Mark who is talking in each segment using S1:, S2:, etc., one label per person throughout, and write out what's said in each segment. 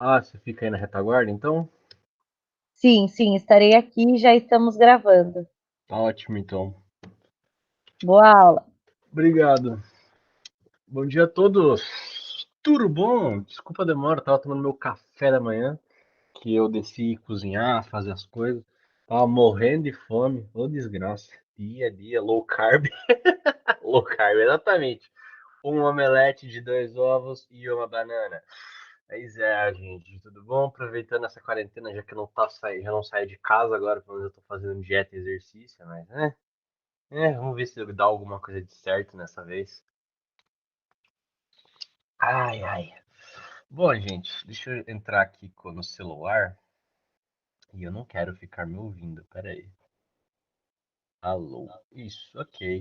S1: Ah, você fica aí na retaguarda, então?
S2: Sim, sim, estarei aqui e já estamos gravando.
S1: Tá ótimo, então.
S2: Boa aula.
S1: Obrigado. Bom dia a todos. Tudo bom? Desculpa a demora, tava tomando meu café da manhã, que eu desci cozinhar, fazer as coisas. Tava morrendo de fome. Ô, desgraça. Dia a dia, low carb. Low carb, exatamente. Um omelete de 2 ovos e uma banana. Pois é, gente, tudo bom? Aproveitando essa quarentena, já que eu não tá já não saio de casa agora, pelo menos eu tô fazendo dieta e exercício, mas vamos ver se dá alguma coisa de certo nessa vez. Ai, ai. Bom, gente, deixa eu entrar aqui no celular e eu não quero ficar me ouvindo. Pera aí. Alô. Isso, ok.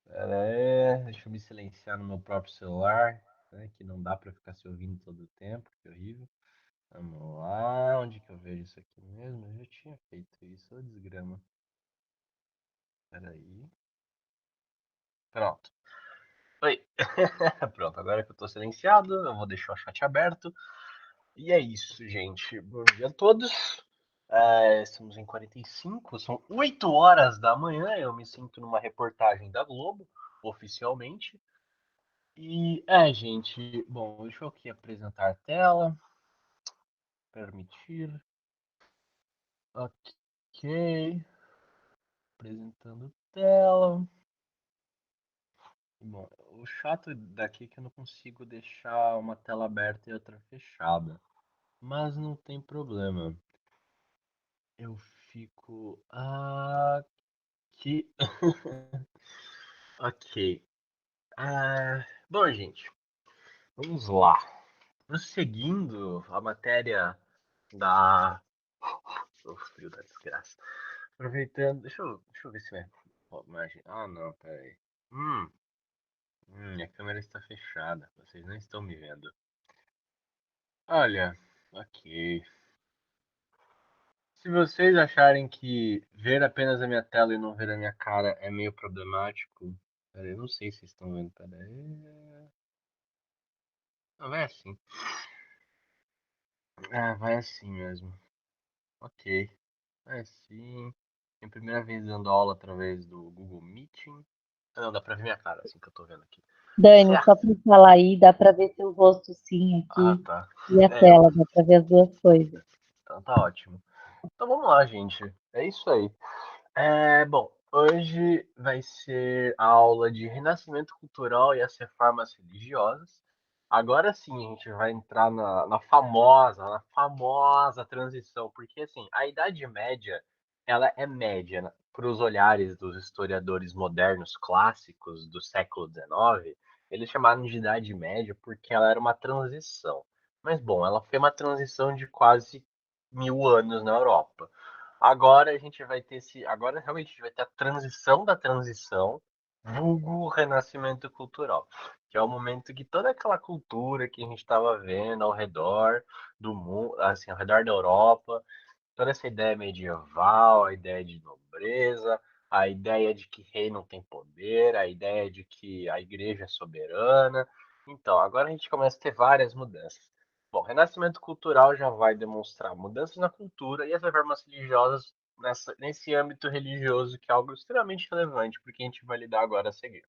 S1: Pera aí, deixa eu me silenciar no meu próprio celular, né, que não dá pra ficar se ouvindo todo o tempo, que horrível. Vamos lá, onde que eu vejo isso aqui mesmo? Eu já tinha feito isso, ô desgrama. Pera aí. Pronto. Oi. Pronto, agora que eu tô silenciado, eu vou deixar o chat aberto. E é isso, gente. Bom dia a todos. Estamos em 45, são 8 horas da manhã. Eu me sinto numa reportagem da Globo, oficialmente. E gente, bom, deixa eu aqui apresentar a tela. Permitir. Ok. Apresentando tela. Bom, o chato daqui é que eu não consigo deixar uma tela aberta e outra fechada. Mas não tem problema. Eu fico aqui. Ok. Bom, gente, vamos lá. Prosseguindo a matéria da. O frio da desgraça. Aproveitando. Deixa eu ver se vai. Imagina. Ah, não, peraí. Minha câmera está fechada. Vocês não estão me vendo. Olha, ok. Se vocês acharem que ver apenas a minha tela e não ver a minha cara é meio problemático. Pera aí, eu não sei se vocês estão vendo. Pera aí. Não, vai assim. Vai assim mesmo. Ok. Vai assim. Minha primeira vez dando aula através do Google Meeting. Ah, não, dá pra ver minha cara, assim que eu tô vendo aqui.
S2: Dani, só
S1: Certo.
S2: para falar aí, dá para ver seu rosto sim
S1: Ah,
S2: aqui
S1: tá.
S2: e a
S1: Eu.
S2: tela, dá para ver as duas coisas.
S1: Então tá ótimo. Então vamos lá, gente. É isso aí. Bom, hoje vai ser a aula de Renascimento Cultural e as Reformas Religiosas. Agora sim, a gente vai entrar na famosa transição, porque assim, a Idade Média, ela é média, né? Para os olhares dos historiadores modernos clássicos do século XIX, eles chamaram de Idade Média porque ela era uma transição. Mas bom, ela foi uma transição de quase 1000 anos na Europa. Agora a gente vai ter agora realmente a gente vai ter a transição da transição, vulgo renascimento cultural, que é o momento que toda aquela cultura que a gente estava vendo ao redor do mundo, assim, ao redor da Europa, toda essa ideia medieval, a ideia de nobreza, a ideia de que rei não tem poder, a ideia de que a igreja é soberana. Então, agora a gente começa a ter várias mudanças. Bom, o renascimento cultural já vai demonstrar mudanças na cultura e as reformas religiosas nesse âmbito religioso, que é algo extremamente relevante, porque a gente vai lidar agora a seguir.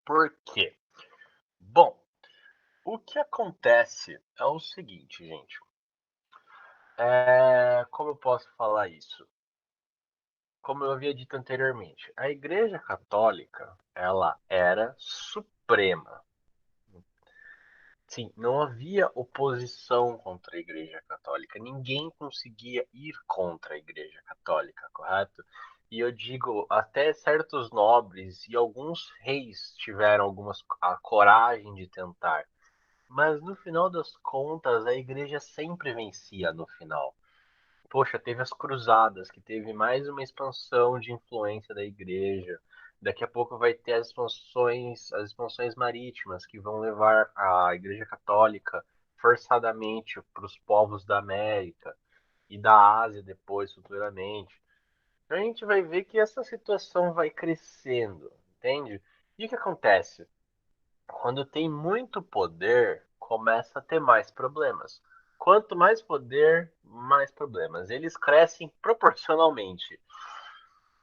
S1: Por quê? Bom, o que acontece é o seguinte, gente. Como eu posso falar isso? Como eu havia dito anteriormente, a Igreja Católica, ela era suprema. Sim, não havia oposição contra a Igreja Católica. Ninguém conseguia ir contra a Igreja Católica, correto? E eu digo, até certos nobres e alguns reis tiveram a coragem de tentar. Mas no final das contas, a Igreja sempre vencia no final. Poxa, teve as cruzadas, que teve mais uma expansão de influência da igreja. Daqui a pouco vai ter as expansões marítimas, que vão levar a Igreja Católica forçadamente para os povos da América e da Ásia depois, futuramente. Então a gente vai ver que essa situação vai crescendo, entende? E o que acontece? Quando tem muito poder, começa a ter mais problemas. Quanto mais poder, mais problemas. Eles crescem proporcionalmente.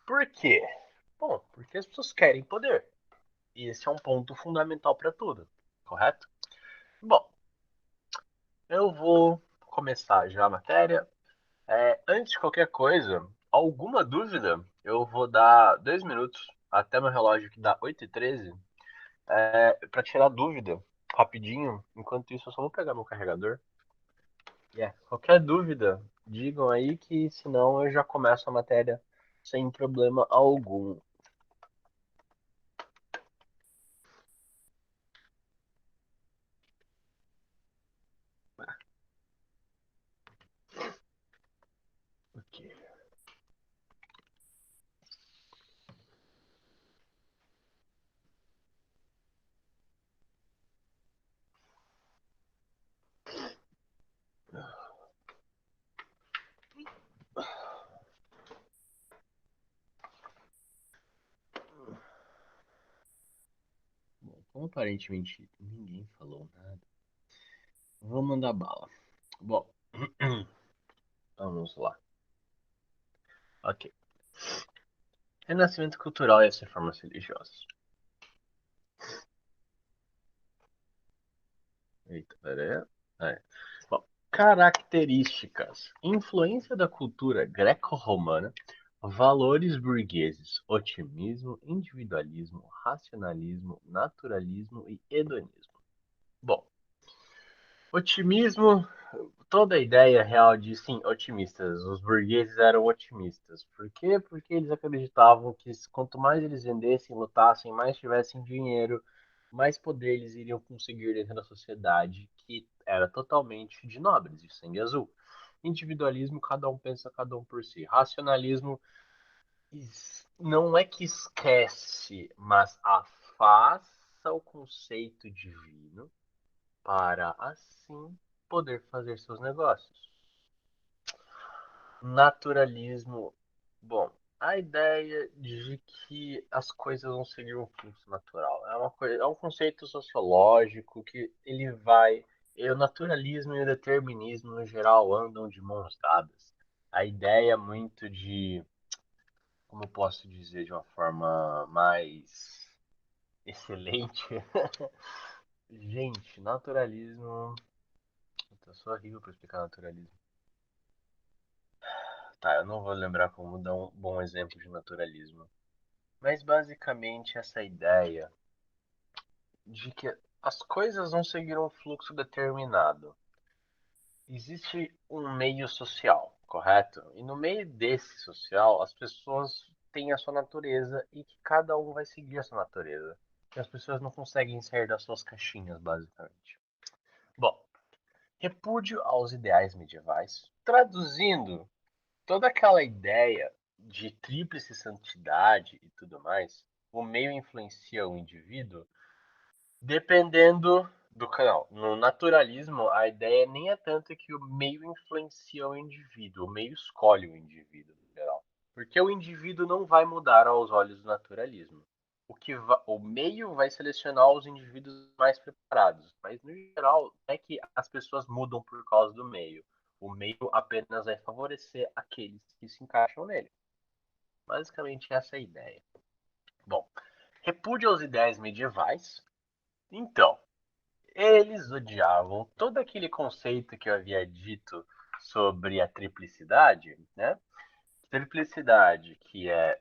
S1: Por quê? Bom, porque as pessoas querem poder. E esse é um ponto fundamental para tudo, correto? Bom, eu vou começar já a matéria. Antes de qualquer coisa, alguma dúvida? Eu vou dar 2 minutos até meu relógio que dá 8h13 para tirar dúvida rapidinho. Enquanto isso, eu só vou pegar meu carregador. Qualquer dúvida, digam aí que senão eu já começo a matéria sem problema algum. Ok. Bom, como aparentemente ninguém falou nada, vou mandar bala. Bom, vamos lá. Ok. Renascimento cultural e as reformas religiosas. Eita, pera aí. Bom, características. Influência da cultura greco-romana, valores burgueses, otimismo, individualismo, racionalismo, naturalismo e hedonismo. Bom, otimismo, toda a ideia real de sim, otimistas. Os burgueses eram otimistas. Por quê? Porque eles acreditavam que quanto mais eles vendessem, lutassem, mais tivessem dinheiro, mais poder eles iriam conseguir dentro da sociedade, que era totalmente de nobres, de sangue azul. Individualismo, cada um pensa cada um por si. Racionalismo não é que esquece, mas afasta o conceito divino para assim poder fazer seus negócios. Naturalismo. Bom, a ideia de que as coisas vão seguir um fluxo natural é um conceito sociológico que ele vai. E o naturalismo e o determinismo no geral andam de mãos dadas. A ideia muito de, como eu posso dizer de uma forma mais excelente, gente, naturalismo. Eu sou horrível para explicar naturalismo. Tá, eu não vou lembrar como dar um bom exemplo de naturalismo. Mas basicamente essa ideia de que as coisas vão seguir um fluxo determinado. Existe um meio social, correto? E no meio desse social, as pessoas têm a sua natureza e que cada um vai seguir a sua natureza. E as pessoas não conseguem sair das suas caixinhas, basicamente. Bom, repúdio aos ideais medievais, traduzindo toda aquela ideia de tríplice santidade e tudo mais, o meio influencia o indivíduo dependendo do canal. No naturalismo, a ideia nem é tanto que o meio influencia o indivíduo, o meio escolhe o indivíduo, no geral. Porque o indivíduo não vai mudar aos olhos do naturalismo. O meio vai selecionar os indivíduos mais preparados, mas no geral não é que as pessoas mudam por causa do meio. O meio apenas vai favorecer aqueles que se encaixam nele. Basicamente essa é a ideia. Bom, repúdio aos ideais medievais. Então, eles odiavam todo aquele conceito que eu havia dito sobre a triplicidade, né? Triplicidade, que é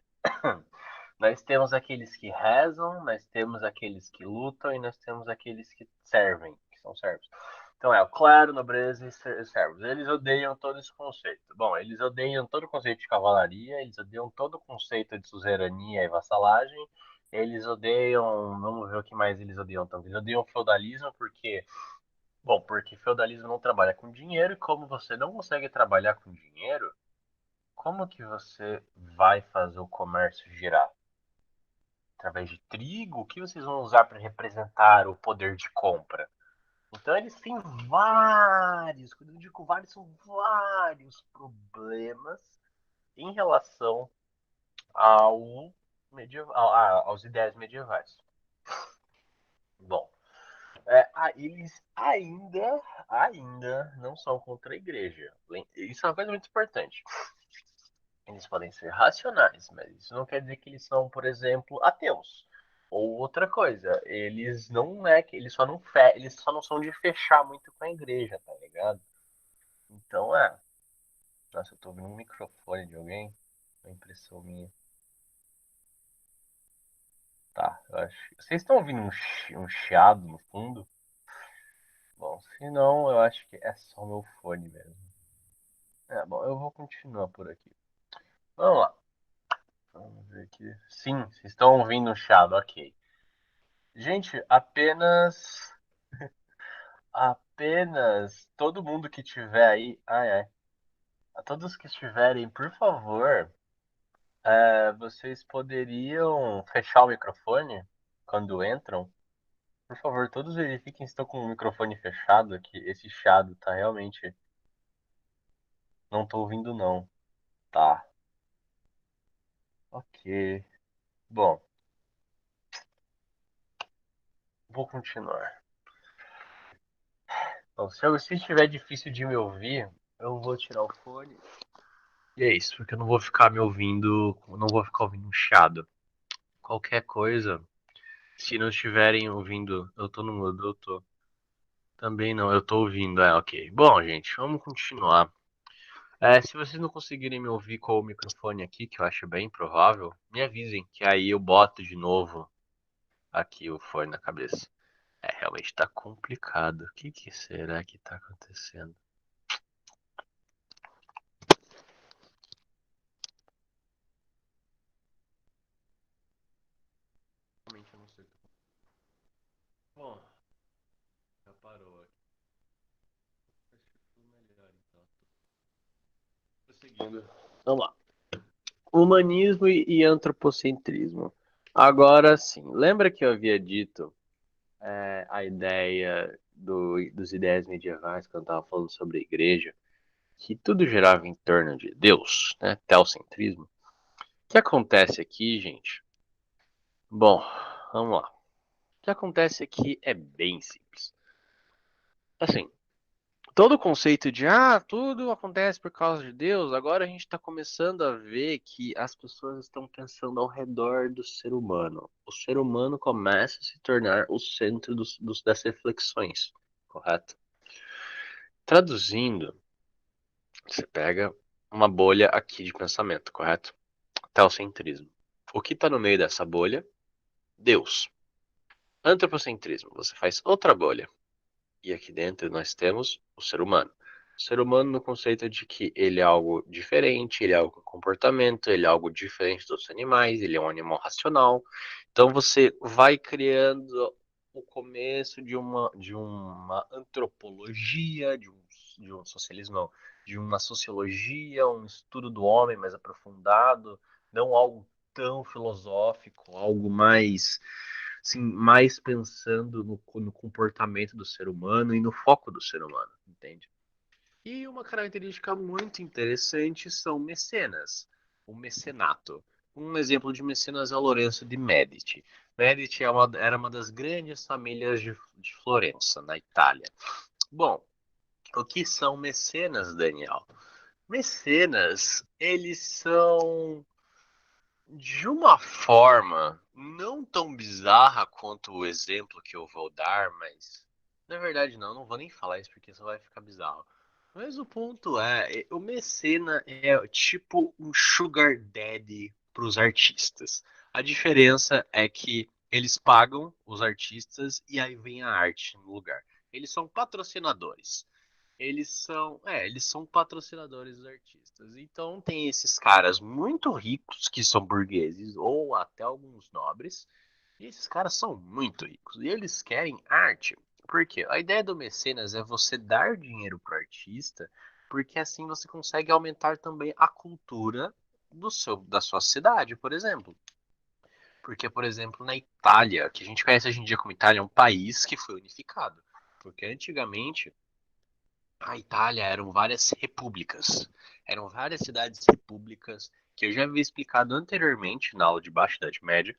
S1: nós temos aqueles que rezam, nós temos aqueles que lutam e nós temos aqueles que servem, que são servos. Então é o clero, nobreza e servos. Eles odeiam todo esse conceito. Bom, eles odeiam todo o conceito de cavalaria, eles odeiam todo o conceito de suzerania e vassalagem. Eles odeiam, vamos ver o que mais eles odeiam tanto. Eles odeiam o feudalismo porque, bom, porque feudalismo não trabalha com dinheiro e como você não consegue trabalhar com dinheiro, como que você vai fazer o comércio girar? Através de trigo? O que vocês vão usar para representar o poder de compra? Então eles têm vários, quando eu digo vários, são vários problemas em relação aos ideais medievais. Bom, Eles ainda não são contra a igreja. Isso é uma coisa muito importante. Eles podem ser racionais, mas isso não quer dizer que eles são, por exemplo, ateus. Ou outra coisa, eles não é que eles só não são de fechar muito com a igreja, tá ligado? Então nossa, eu tô ouvindo um microfone de alguém. É impressão minha. Tá, eu acho. Vocês estão ouvindo um chiado no fundo? Bom, se não, eu acho que é só meu fone mesmo. Bom, eu vou continuar por aqui. Vamos lá. Vamos ver aqui. Sim, vocês estão ouvindo um chiado, ok. Gente, apenas todo mundo que tiver aí. A todos que estiverem, por favor, vocês poderiam fechar o microfone quando entram? Por favor, todos verifiquem se estão com o microfone fechado, que esse chiado tá realmente. Não tô ouvindo, não. Tá. Ok. Bom, vou continuar. Bom, se estiver difícil de me ouvir, eu vou tirar o fone. E é isso, porque eu não vou ficar me ouvindo, não vou ficar ouvindo um chiado. Qualquer coisa, se não estiverem ouvindo, eu tô no mudo, eu tô. Também não, eu tô ouvindo, ok. Bom, gente, vamos continuar. Se vocês não conseguirem me ouvir com o microfone aqui, que eu acho bem provável, me avisem, que aí eu boto de novo aqui o fone na cabeça. Realmente tá complicado. O que será que tá acontecendo? Realmente eu não sei. Bom, já parou aqui. Acho que foi melhor então. Prosseguindo. Vamos lá. Humanismo e antropocentrismo. Agora sim, lembra que eu havia dito a ideia dos ideias medievais, quando eu estava falando sobre a igreja, que tudo girava em torno de Deus, né? Teocentrismo. O que acontece aqui, gente? Bom, vamos lá. O que acontece aqui é bem simples. Assim, todo o conceito de tudo acontece por causa de Deus, agora a gente está começando a ver que as pessoas estão pensando ao redor do ser humano. O ser humano começa a se tornar o centro das reflexões, correto? Traduzindo, você pega uma bolha aqui de pensamento, correto? Teocentrismo. O que está no meio dessa bolha? Deus. Antropocentrismo. Você faz outra bolha. E aqui dentro nós temos o ser humano. O ser humano no conceito de que ele é algo diferente, ele é algo com comportamento, ele é algo diferente dos animais, ele é um animal racional. Então você vai criando o começo de uma antropologia, de um socialismo, não, de uma sociologia, um estudo do homem mais aprofundado, não algo tão filosófico, algo mais assim, mais pensando no comportamento do ser humano e no foco do ser humano, entende? E uma característica muito interessante são mecenas, o mecenato. Um exemplo de mecenas é o Lourenço de Medici. Medici era uma das grandes famílias de Florença, na Itália. Bom, o que são mecenas, Daniel? Mecenas, eles são de uma forma não tão bizarra quanto o exemplo que eu vou dar, mas na verdade não vou nem falar isso porque só vai ficar bizarro. Mas o ponto o mecena é tipo um sugar daddy para os artistas. A diferença é que eles pagam os artistas e aí vem a arte no lugar. Eles são patrocinadores. Eles são patrocinadores dos artistas. Então tem esses caras muito ricos que são burgueses ou até alguns nobres. E esses caras são muito ricos e eles querem arte. Por quê? A ideia do mecenas é você dar dinheiro pro artista, porque assim você consegue aumentar também a cultura da sua cidade, por exemplo. Porque, por exemplo, na Itália, que a gente conhece hoje em dia como Itália, é um país que foi unificado. Porque antigamente a Itália eram várias repúblicas. Eram várias cidades repúblicas que eu já havia explicado anteriormente na aula de Baixa Idade Média.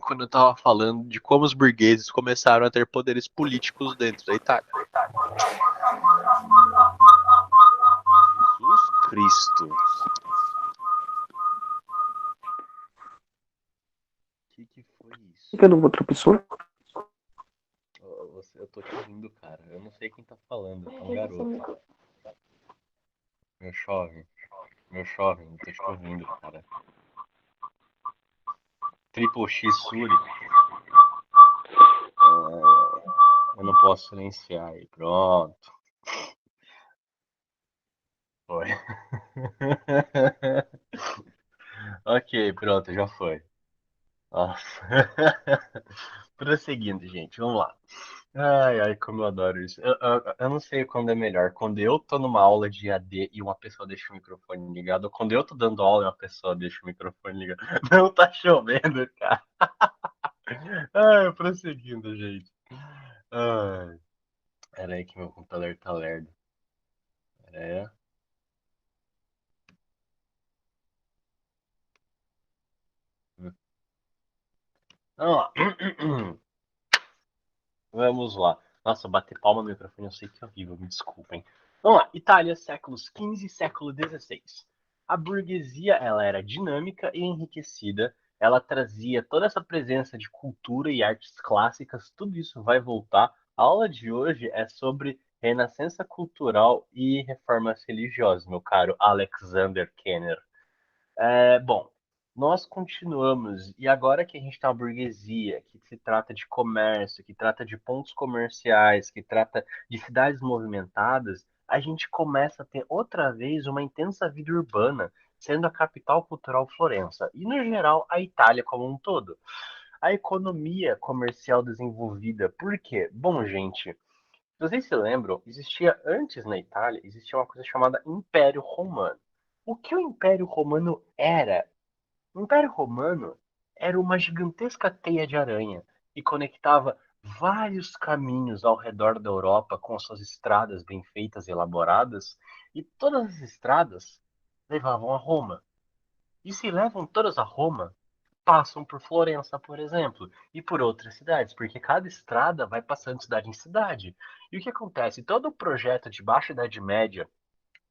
S1: quando eu tava falando de como os burgueses começaram a ter poderes políticos dentro da Itália. Jesus Cristo. O que foi isso?
S3: Pela outra pessoa?
S1: Eu tô te ouvindo, cara. Eu não sei quem tá falando. É um garoto. Meu jovem. Meu jovem, eu tô te ouvindo, cara. Triple X Suri. Eu não posso silenciar aí. Pronto. Foi. Ok, pronto, já foi. Nossa. Prosseguindo, gente, vamos lá. Ai, ai, como eu adoro isso. Eu não sei quando é melhor. Quando eu tô numa aula de AD e uma pessoa deixa o microfone ligado, ou quando eu tô dando aula e uma pessoa deixa o microfone ligado. Não tá chovendo, cara. Ai, prosseguindo, gente. Ai, pera aí que meu computador tá lerdo. Pera aí. Ah, vamos lá. Nossa, bater palma no microfone eu sei que é horrível, me desculpem. Vamos lá. Itália, séculos XV e século XVI. A burguesia ela era dinâmica e enriquecida. Ela trazia toda essa presença de cultura e artes clássicas. Tudo isso vai voltar. A aula de hoje é sobre renascença cultural e reformas religiosas, meu caro Alexander Kenner. Bom, nós continuamos, e agora que a gente está na burguesia, que se trata de comércio, que trata de pontos comerciais, que trata de cidades movimentadas, a gente começa a ter outra vez uma intensa vida urbana, sendo a capital cultural Florença, e no geral a Itália como um todo. A economia comercial desenvolvida, por quê? Bom, gente, vocês se lembram, existia antes na Itália, existia uma coisa chamada Império Romano. O que o Império Romano era? O Império Romano era uma gigantesca teia de aranha e conectava vários caminhos ao redor da Europa com suas estradas bem feitas e elaboradas, e todas as estradas levavam a Roma. E se levam todas a Roma, passam por Florença, por exemplo, e por outras cidades, porque cada estrada vai passando de cidade em cidade. E o que acontece? Todo o projeto de Baixa Idade Média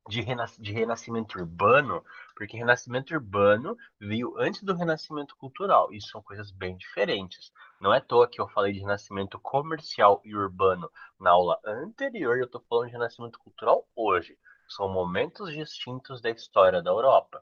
S1: de renascimento urbano, porque renascimento urbano veio antes do renascimento cultural. Isso são coisas bem diferentes. Não é à toa que eu falei de renascimento comercial e urbano na aula anterior, eu estou falando de renascimento cultural hoje. São momentos distintos da história da Europa.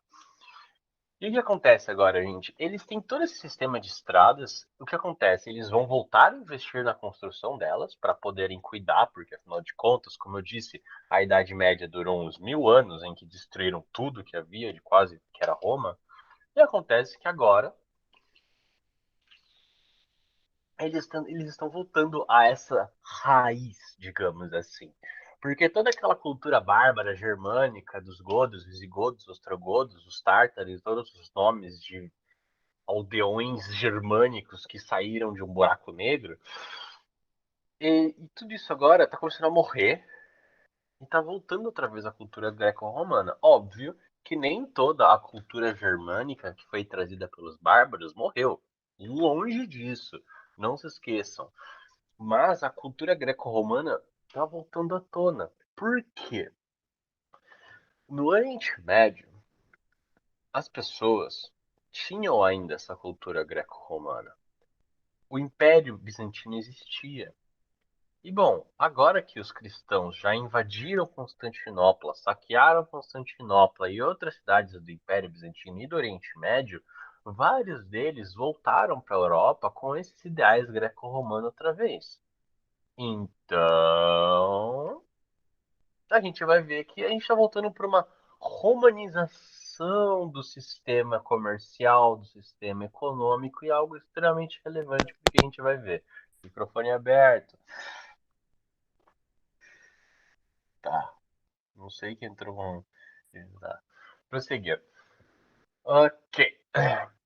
S1: E o que acontece agora, gente? Eles têm todo esse sistema de estradas. O que acontece? Eles vão voltar a investir na construção delas para poderem cuidar, porque afinal de contas, como eu disse, a Idade Média durou uns 1000 anos em que destruíram tudo que havia de quase que era Roma. E acontece que agora eles estão voltando a essa raiz, digamos assim. Porque toda aquela cultura bárbara germânica dos godos, visigodos, ostrogodos, os tártaros, todos os nomes de aldeões germânicos que saíram de um buraco negro. E tudo isso agora está começando a morrer e está voltando outra vez à cultura greco-romana. Óbvio que nem toda a cultura germânica que foi trazida pelos bárbaros morreu. Longe disso. Não se esqueçam. Mas a cultura greco-romana está voltando à tona. Por quê? No Oriente Médio, as pessoas tinham ainda essa cultura greco-romana. O Império Bizantino existia. E bom, agora que os cristãos já invadiram Constantinopla, saquearam Constantinopla e outras cidades do Império Bizantino e do Oriente Médio, vários deles voltaram para a Europa com esses ideais greco-romanos outra vez. Então, a gente vai ver que a gente está voltando para uma romanização do sistema comercial, do sistema econômico e algo extremamente relevante porque a gente vai ver. Microfone aberto. Tá. Não sei quem entrou com. Tá. Prosseguir. Ok.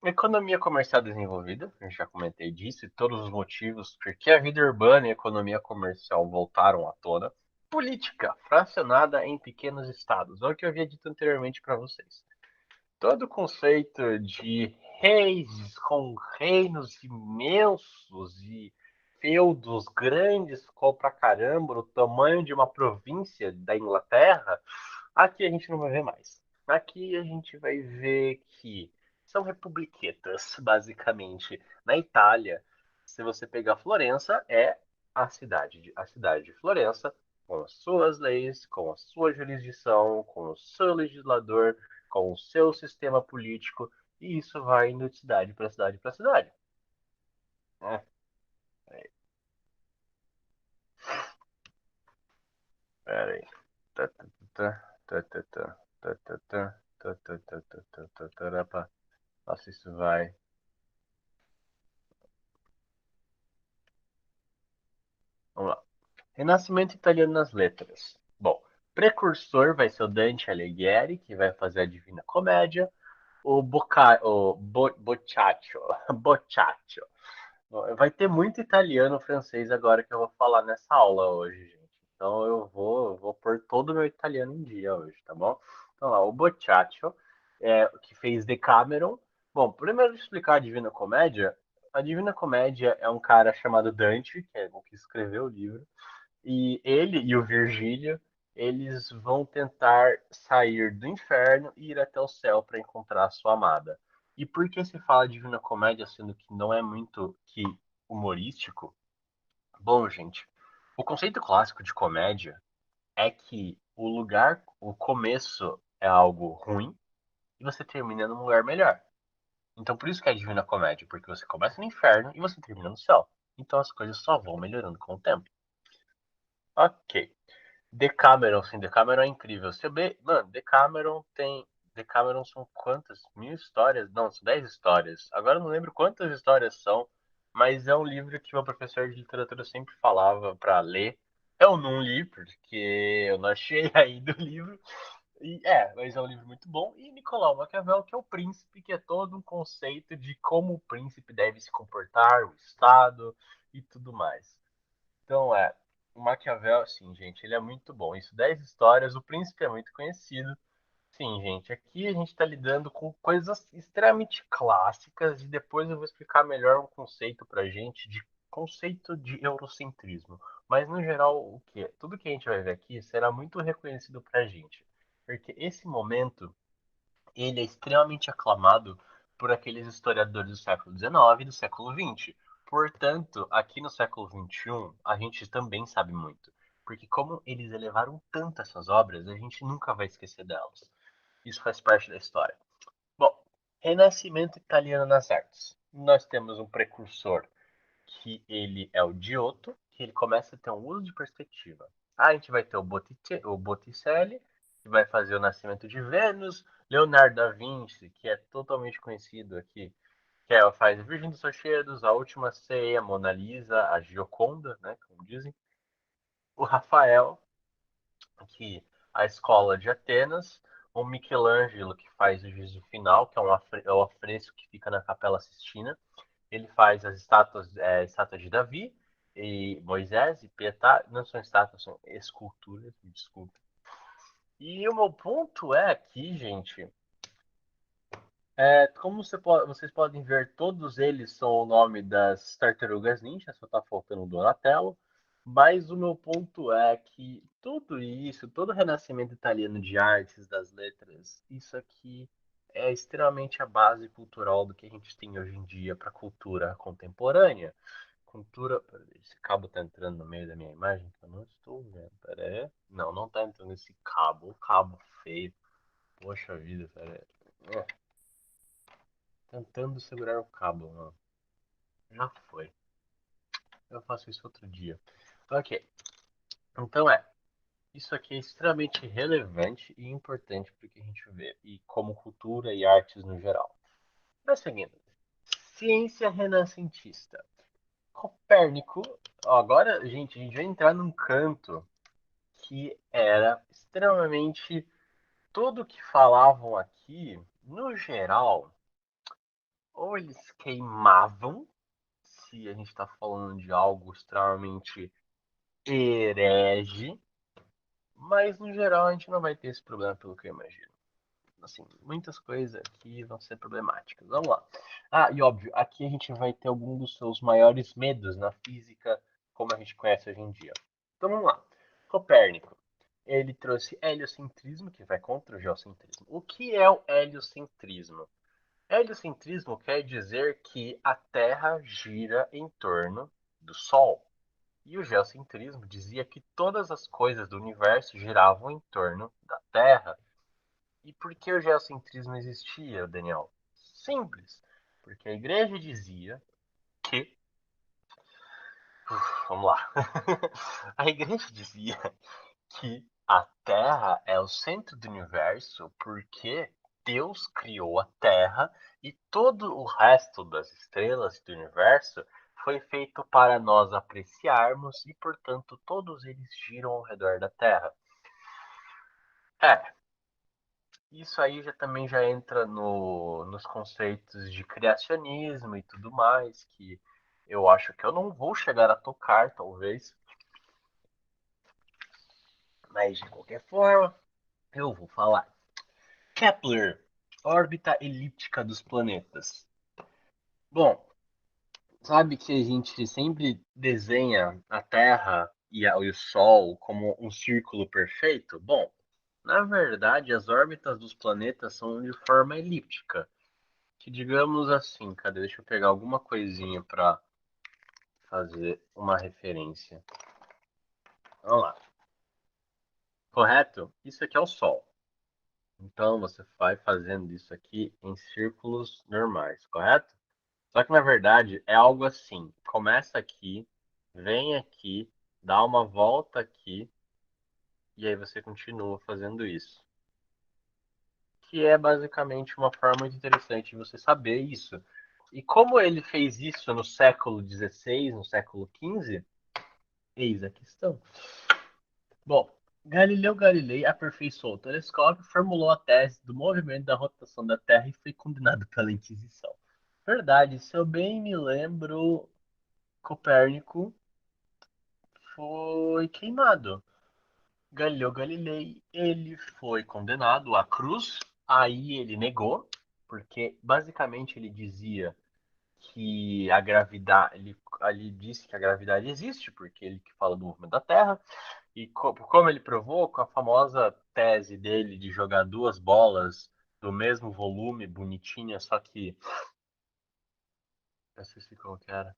S1: Economia comercial desenvolvida, eu já comentei disso, e todos os motivos por que a vida urbana e a economia comercial voltaram à tona. Política fracionada em pequenos estados, é o que eu havia dito anteriormente para vocês. Todo o conceito de reis com reinos imensos e feudos grandes pra caramba, o tamanho de uma província da Inglaterra, aqui a gente não vai ver mais. Aqui a gente vai ver que são republiquetas, basicamente. Na Itália, se você pegar Florença, é a cidade de Florença, com as suas leis, com a sua jurisdição, com o seu legislador, com o seu sistema político, e isso vai indo de cidade para cidade para cidade. É, pera aí. Tá, tá, tá, tá, tá, tá, tá, tá, tá, tá, tá, tá, tá, tá, tá, tarapa. Nossa, isso vai. Vamos lá. Renascimento italiano nas letras. Bom, precursor vai ser o Dante Alighieri, que vai fazer a Divina Comédia. Boccaccio. Boccaccio. Vai ter muito italiano francês agora que eu vou falar nessa aula hoje, gente. Então eu vou pôr todo o meu italiano em dia hoje, tá bom? Então lá, o Boccaccio, que fez Decameron. Bom, primeiro explicar a Divina Comédia. A Divina Comédia é um cara chamado Dante, que é o que escreveu o livro, e ele e o Virgílio, eles vão tentar sair do inferno e ir até o céu para encontrar a sua amada. E por que se fala Divina Comédia, sendo que não é muito que humorístico? Bom, gente, o conceito clássico de comédia é que o começo é algo ruim e você termina num lugar melhor. Então por isso que é Divina Comédia, porque você começa no inferno e você termina no céu. Então as coisas só vão melhorando com o tempo. Ok. Decameron, sim, Decameron é incrível. Você vê, mano, Decameron tem. Decameron são quantas? 1.000 histórias? Não, são 10 histórias. Agora eu não lembro quantas histórias são, mas é um livro que meu professor de literatura sempre falava pra ler. Eu não li, porque eu não achei ainda o livro. Mas é um livro muito bom. E Nicolau Maquiavel, que é o príncipe, que é todo um conceito de como o príncipe deve se comportar, o Estado e tudo mais. Então, o Maquiavel, assim, gente, ele é muito bom. Isso, 10 histórias, o Príncipe é muito conhecido. Sim, gente, aqui a gente está lidando com coisas extremamente clássicas e depois eu vou explicar melhor um conceito pra gente de conceito de eurocentrismo. Mas, no geral, o que? Tudo que a gente vai ver aqui será muito reconhecido pra gente. Porque esse momento ele é extremamente aclamado por aqueles historiadores do século XIX e do século XX. Portanto, aqui no século XXI, a gente também sabe muito. Porque como eles elevaram tanto essas obras, a gente nunca vai esquecer delas. Isso faz parte da história. Bom, Renascimento italiano nas artes. Nós temos um precursor que ele é o Giotto, que ele começa a ter um uso de perspectiva. A gente vai ter o Botticelli, que vai fazer o Nascimento de Vênus, Leonardo da Vinci, que é totalmente conhecido aqui, que faz Virgem dos Rochedos, A Última Ceia, Mona Lisa, a Gioconda, né, como dizem. O Rafael, que a Escola de Atenas, o Michelangelo, que faz o Juízo Final, que é o afresco que fica na Capela Sistina. Ele faz as estátuas de Davi e Moisés e Pietá. Não são estátuas, são esculturas, me desculpe. E o meu ponto é aqui, gente, como vocês podem ver, todos eles são o nome das tartarugas ninja, só tá faltando o Donatello. Mas o meu ponto é que tudo isso, todo o renascimento italiano de artes, das letras, isso aqui é extremamente a base cultural do que a gente tem hoje em dia para a cultura contemporânea. Cultura. Peraí, esse cabo tá entrando no meio da minha imagem que eu não estou vendo. Pera aí. Não, não tá entrando esse cabo. O cabo feio. Poxa vida, pera aí. Tentando segurar o cabo, mano. Já foi. Eu faço isso outro dia. Ok. Então isso aqui é extremamente relevante e importante para o que a gente vê, e como cultura e artes no geral. Mas seguindo, ciência renascentista. Copérnico, ó, agora, gente, a gente vai entrar num canto que era extremamente. Tudo que falavam aqui, no geral, ou eles queimavam, se a gente está falando de algo extremamente herege, mas no geral a gente não vai ter esse problema, pelo que eu imagino. assim, muitas coisas aqui vão ser problemáticas. Vamos lá. Ah, e óbvio, aqui a gente vai ter algum dos seus maiores medos na física, como a gente conhece hoje em dia. Então vamos lá. Copérnico. Ele trouxe heliocentrismo, que vai contra o geocentrismo. O que é o heliocentrismo? Heliocentrismo quer dizer que a Terra gira em torno do Sol. E o geocentrismo dizia que todas as coisas do universo giravam em torno da Terra. E por que o geocentrismo existia, Daniel? Simples. Porque a igreja dizia que. Vamos lá. A igreja dizia que a Terra é o centro do universo porque Deus criou a Terra e todo o resto das estrelas do universo foi feito para nós apreciarmos e, portanto, todos eles giram ao redor da Terra. É, isso aí também já entra nos conceitos de criacionismo e tudo mais, que eu acho que eu não vou chegar a tocar, talvez, mas de qualquer forma, eu vou falar. Kepler, órbita elíptica dos planetas. Bom, sabe que a gente sempre desenha a Terra e o Sol como um círculo perfeito? Bom, na verdade, as órbitas dos planetas são de forma elíptica. Que digamos assim, cadê? Deixa eu pegar alguma coisinha para fazer uma referência. Vamos lá. Correto? Isso aqui é o Sol. Então você vai fazendo isso aqui em círculos normais, correto? Só que na verdade é algo assim. Começa aqui, vem aqui, dá uma volta aqui e aí você continua fazendo isso. Que é basicamente uma forma muito interessante de você saber isso. E como ele fez isso no século XVI, no século XV, eis a questão. Bom, Galileu Galilei aperfeiçoou o telescópio, formulou a tese do movimento da rotação da Terra e foi condenado pela Inquisição. Verdade, se eu bem me lembro, Copérnico foi queimado. Galileu Galilei, ele foi condenado à cruz, aí ele negou, porque basicamente ele dizia que a gravidade, ele disse que a gravidade existe, porque ele que fala do movimento da Terra, e como ele provou, com a famosa tese dele de jogar duas bolas do mesmo volume, bonitinha, só que, não sei se como que era,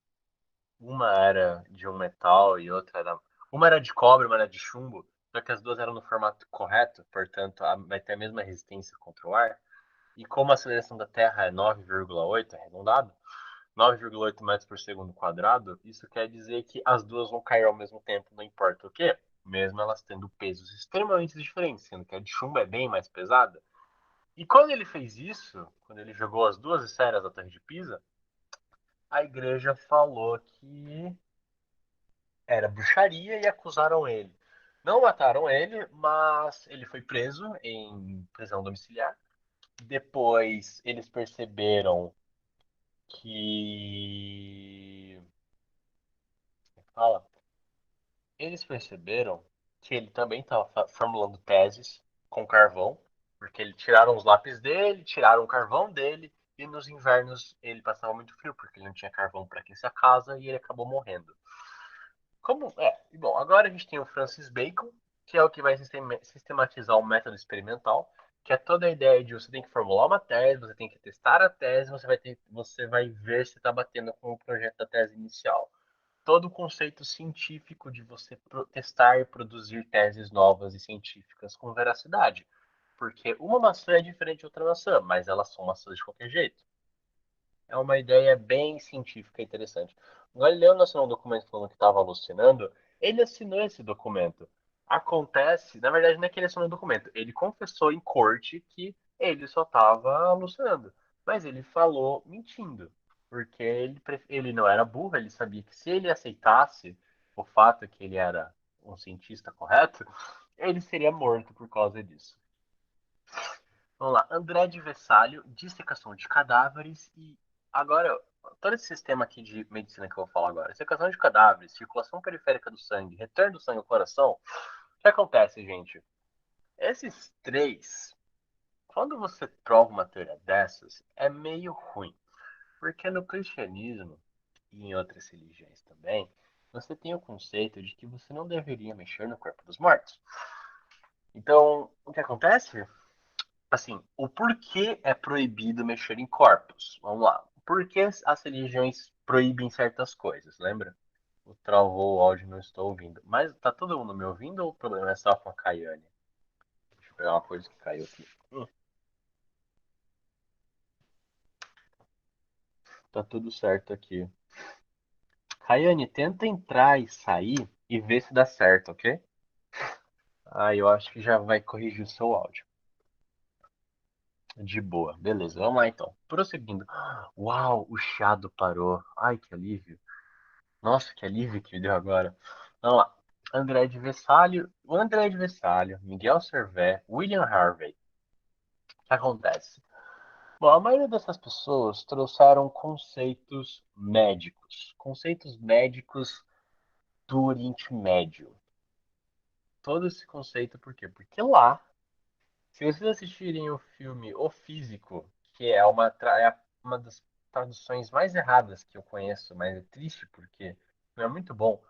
S1: uma era de um metal e outra era, uma era de cobre, uma era de chumbo, só que as duas eram no formato correto, portanto, vai ter a mesma resistência contra o ar, e como a aceleração da Terra é 9,8, arredondado, 9,8 metros por segundo quadrado, isso quer dizer que as duas vão cair ao mesmo tempo, não importa o quê, mesmo elas tendo pesos extremamente diferentes, sendo que a de chumbo é bem mais pesada. E quando ele fez isso, quando ele jogou as duas esferas da Torre de Pisa, a igreja falou que era bruxaria e acusaram ele. Não mataram ele, mas ele foi preso em prisão domiciliar. Depois eles perceberam que. Fala. Eles perceberam que ele também estava formulando teses com carvão, porque ele tiraram os lápis dele, tiraram o carvão dele, e nos invernos ele passava muito frio, porque ele não tinha carvão para aquecer a casa e ele acabou morrendo. Como é? Bom, agora a gente tem o Francis Bacon, que é o que vai sistematizar o método experimental, que é toda a ideia de você tem que formular uma tese, você tem que testar a tese, você vai ver se está batendo com o projeto da tese inicial. Todo o conceito científico de você testar e produzir teses novas e científicas com veracidade. Porque uma maçã é diferente de outra maçã, mas elas são maçãs de qualquer jeito. É uma ideia bem científica e interessante. O Galileu não assinou um documento falando que estava alucinando, ele assinou esse documento. Acontece, na verdade, não é que ele assinou o documento, ele confessou em corte que ele só estava alucinando. Mas ele falou mentindo, porque ele não era burro, ele sabia que se ele aceitasse o fato que ele era um cientista correto, ele seria morto por causa disso. Vamos lá, André de Vessalio, dissecação de cadáveres e agora todo esse sistema aqui de medicina que eu vou falar agora, dissecação de cadáveres, circulação periférica do sangue, retorno do sangue ao coração. O que acontece, gente? Esses três quando você prova uma teoria dessas, é meio ruim. Porque no cristianismo e em outras religiões também, você tem o conceito de que você não deveria mexer no corpo dos mortos. Então, o que acontece? Assim, o porquê é proibido mexer em corpos? Vamos lá. Por que as religiões proíbem certas coisas, lembra? O travou o áudio, não estou ouvindo. Mas tá todo mundo me ouvindo ou o problema é só com a Kayane? Deixa eu pegar uma coisa que caiu aqui. Tá tudo certo aqui. Kayane, tenta entrar e sair e ver se dá certo, ok? Ah, eu acho que já vai corrigir o seu áudio. De boa. Beleza, vamos lá então. Prosseguindo. Uau, o chiado parou. Ai, que alívio. Nossa, que alívio que me deu agora. Vamos lá. André de Vessalio, Miguel Servet, William Harvey. O que acontece? Bom, a maioria dessas pessoas trouxeram conceitos médicos do Oriente Médio. Todo esse conceito, por quê? Porque lá, se vocês assistirem o filme O Físico, que é uma das traduções mais erradas que eu conheço, mas é triste porque não é muito bom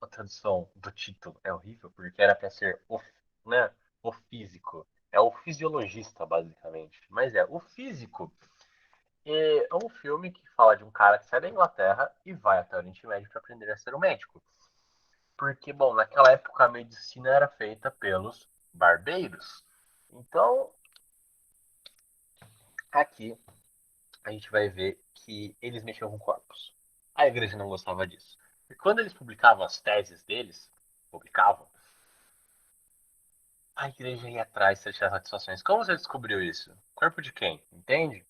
S1: a tradução do título. É horrível, porque era para ser né, o físico. É o fisiologista, basicamente. Mas é o físico. É um filme que fala de um cara que sai da Inglaterra e vai até o Oriente Médio para aprender a ser um médico. Porque, bom, naquela época a medicina era feita pelos barbeiros. Então, aqui a gente vai ver que eles mexiam com corpos. A igreja não gostava disso. E quando eles publicavam as teses deles, publicavam, a igreja ia atrás de tirar satisfações. Como você descobriu isso? Corpo de quem? Entende?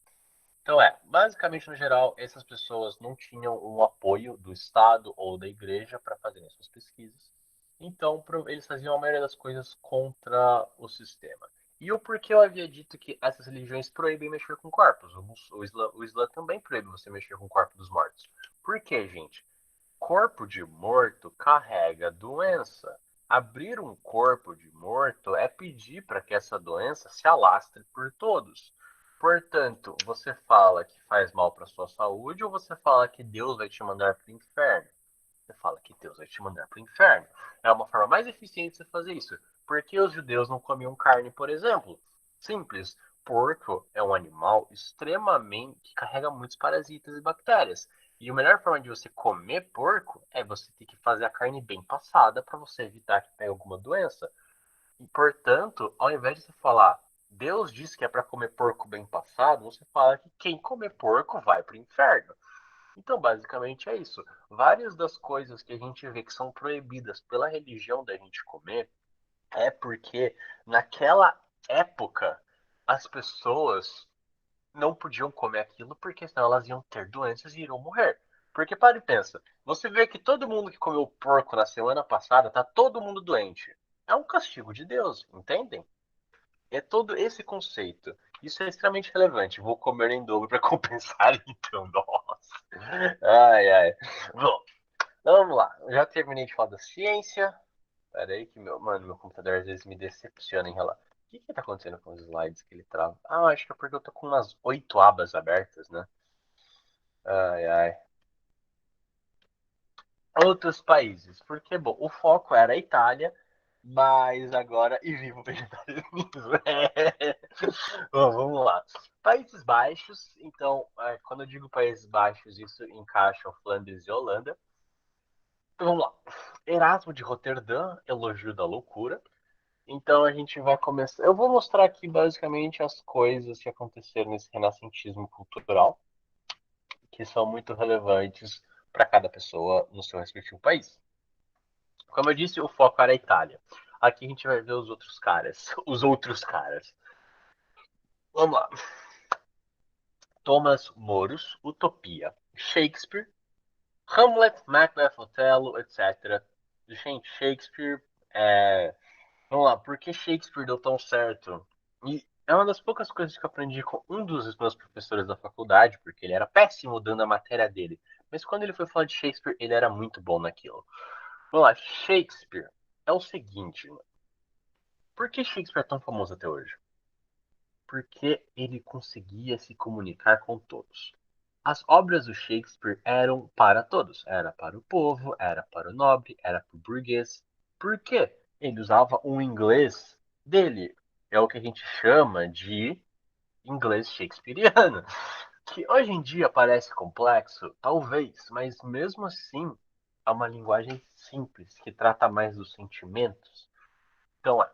S1: Então basicamente no geral, essas pessoas não tinham o apoio do Estado ou da igreja para fazerem suas pesquisas. Então eles faziam a maioria das coisas contra o sistema. E o porquê eu havia dito que essas religiões proíbem mexer com corpos? O Islã também proíbe você mexer com o corpo dos mortos. Por quê, gente? Corpo de morto carrega doença. Abrir um corpo de morto é pedir para que essa doença se alastre por todos. Portanto, você fala que faz mal para sua saúde ou você fala que Deus vai te mandar para o inferno? Você fala que Deus vai te mandar para o inferno. É uma forma mais eficiente de você fazer isso. Por que os judeus não comiam carne, por exemplo? Simples. Porco é um animal extremamente que carrega muitos parasitas e bactérias. E a melhor forma de você comer porco é você ter que fazer a carne bem passada para você evitar que pegue alguma doença. E, portanto, ao invés de você falar Deus disse que é para comer porco bem passado, você fala que quem comer porco vai para o inferno. Então, basicamente é isso. Várias das coisas que a gente vê que são proibidas pela religião da gente comer é porque naquela época as pessoas não podiam comer aquilo porque senão elas iam ter doenças e iriam morrer. Porque para e pensa, você vê que todo mundo que comeu porco na semana passada tá todo mundo doente. É um castigo de Deus, entendem? É todo esse conceito. Isso é extremamente relevante. Vou comer em dobro para compensar, então. Nossa. Ai, ai. Bom, vamos lá. Já terminei de falar da ciência. Pera aí que meu computador às vezes me decepciona em relação. O que que tá acontecendo com os slides que ele trava? Ah, acho que é porque eu tô com umas 8 abas abertas, né? Ai, ai. Outros países. Porque, bom, o foco era a Itália, mas agora. E viva o vegetarianismo. Bom, vamos lá. Países Baixos. Então, quando eu digo Países Baixos, isso encaixa Flandres e Holanda. Então, vamos lá. Erasmo de Roterdã, elogio da loucura. Então a gente vai começar. Eu vou mostrar aqui basicamente as coisas que aconteceram nesse renascentismo cultural, que são muito relevantes para cada pessoa no seu respectivo país. Como eu disse, o foco era a Itália. Aqui a gente vai ver os outros caras. Os outros caras. Vamos lá. Thomas Moros, Utopia. Shakespeare, Hamlet, Macbeth, Otelo, etc. Gente, Shakespeare é. Vamos lá, por que Shakespeare deu tão certo? E é uma das poucas coisas que eu aprendi com um dos meus professores da faculdade, porque ele era péssimo dando a matéria dele. Mas quando ele foi falar de Shakespeare, ele era muito bom naquilo. Vamos lá, Shakespeare é o seguinte, por que Shakespeare é tão famoso até hoje? porque ele conseguia se comunicar com todos. As obras do Shakespeare eram para todos. Era para o povo, era para o nobre, era para o burguês. Por quê? Ele usava um inglês dele. É o que a gente chama de inglês shakespeariano. Que hoje em dia parece complexo, talvez, mas mesmo assim é uma linguagem simples, que trata mais dos sentimentos. Então é.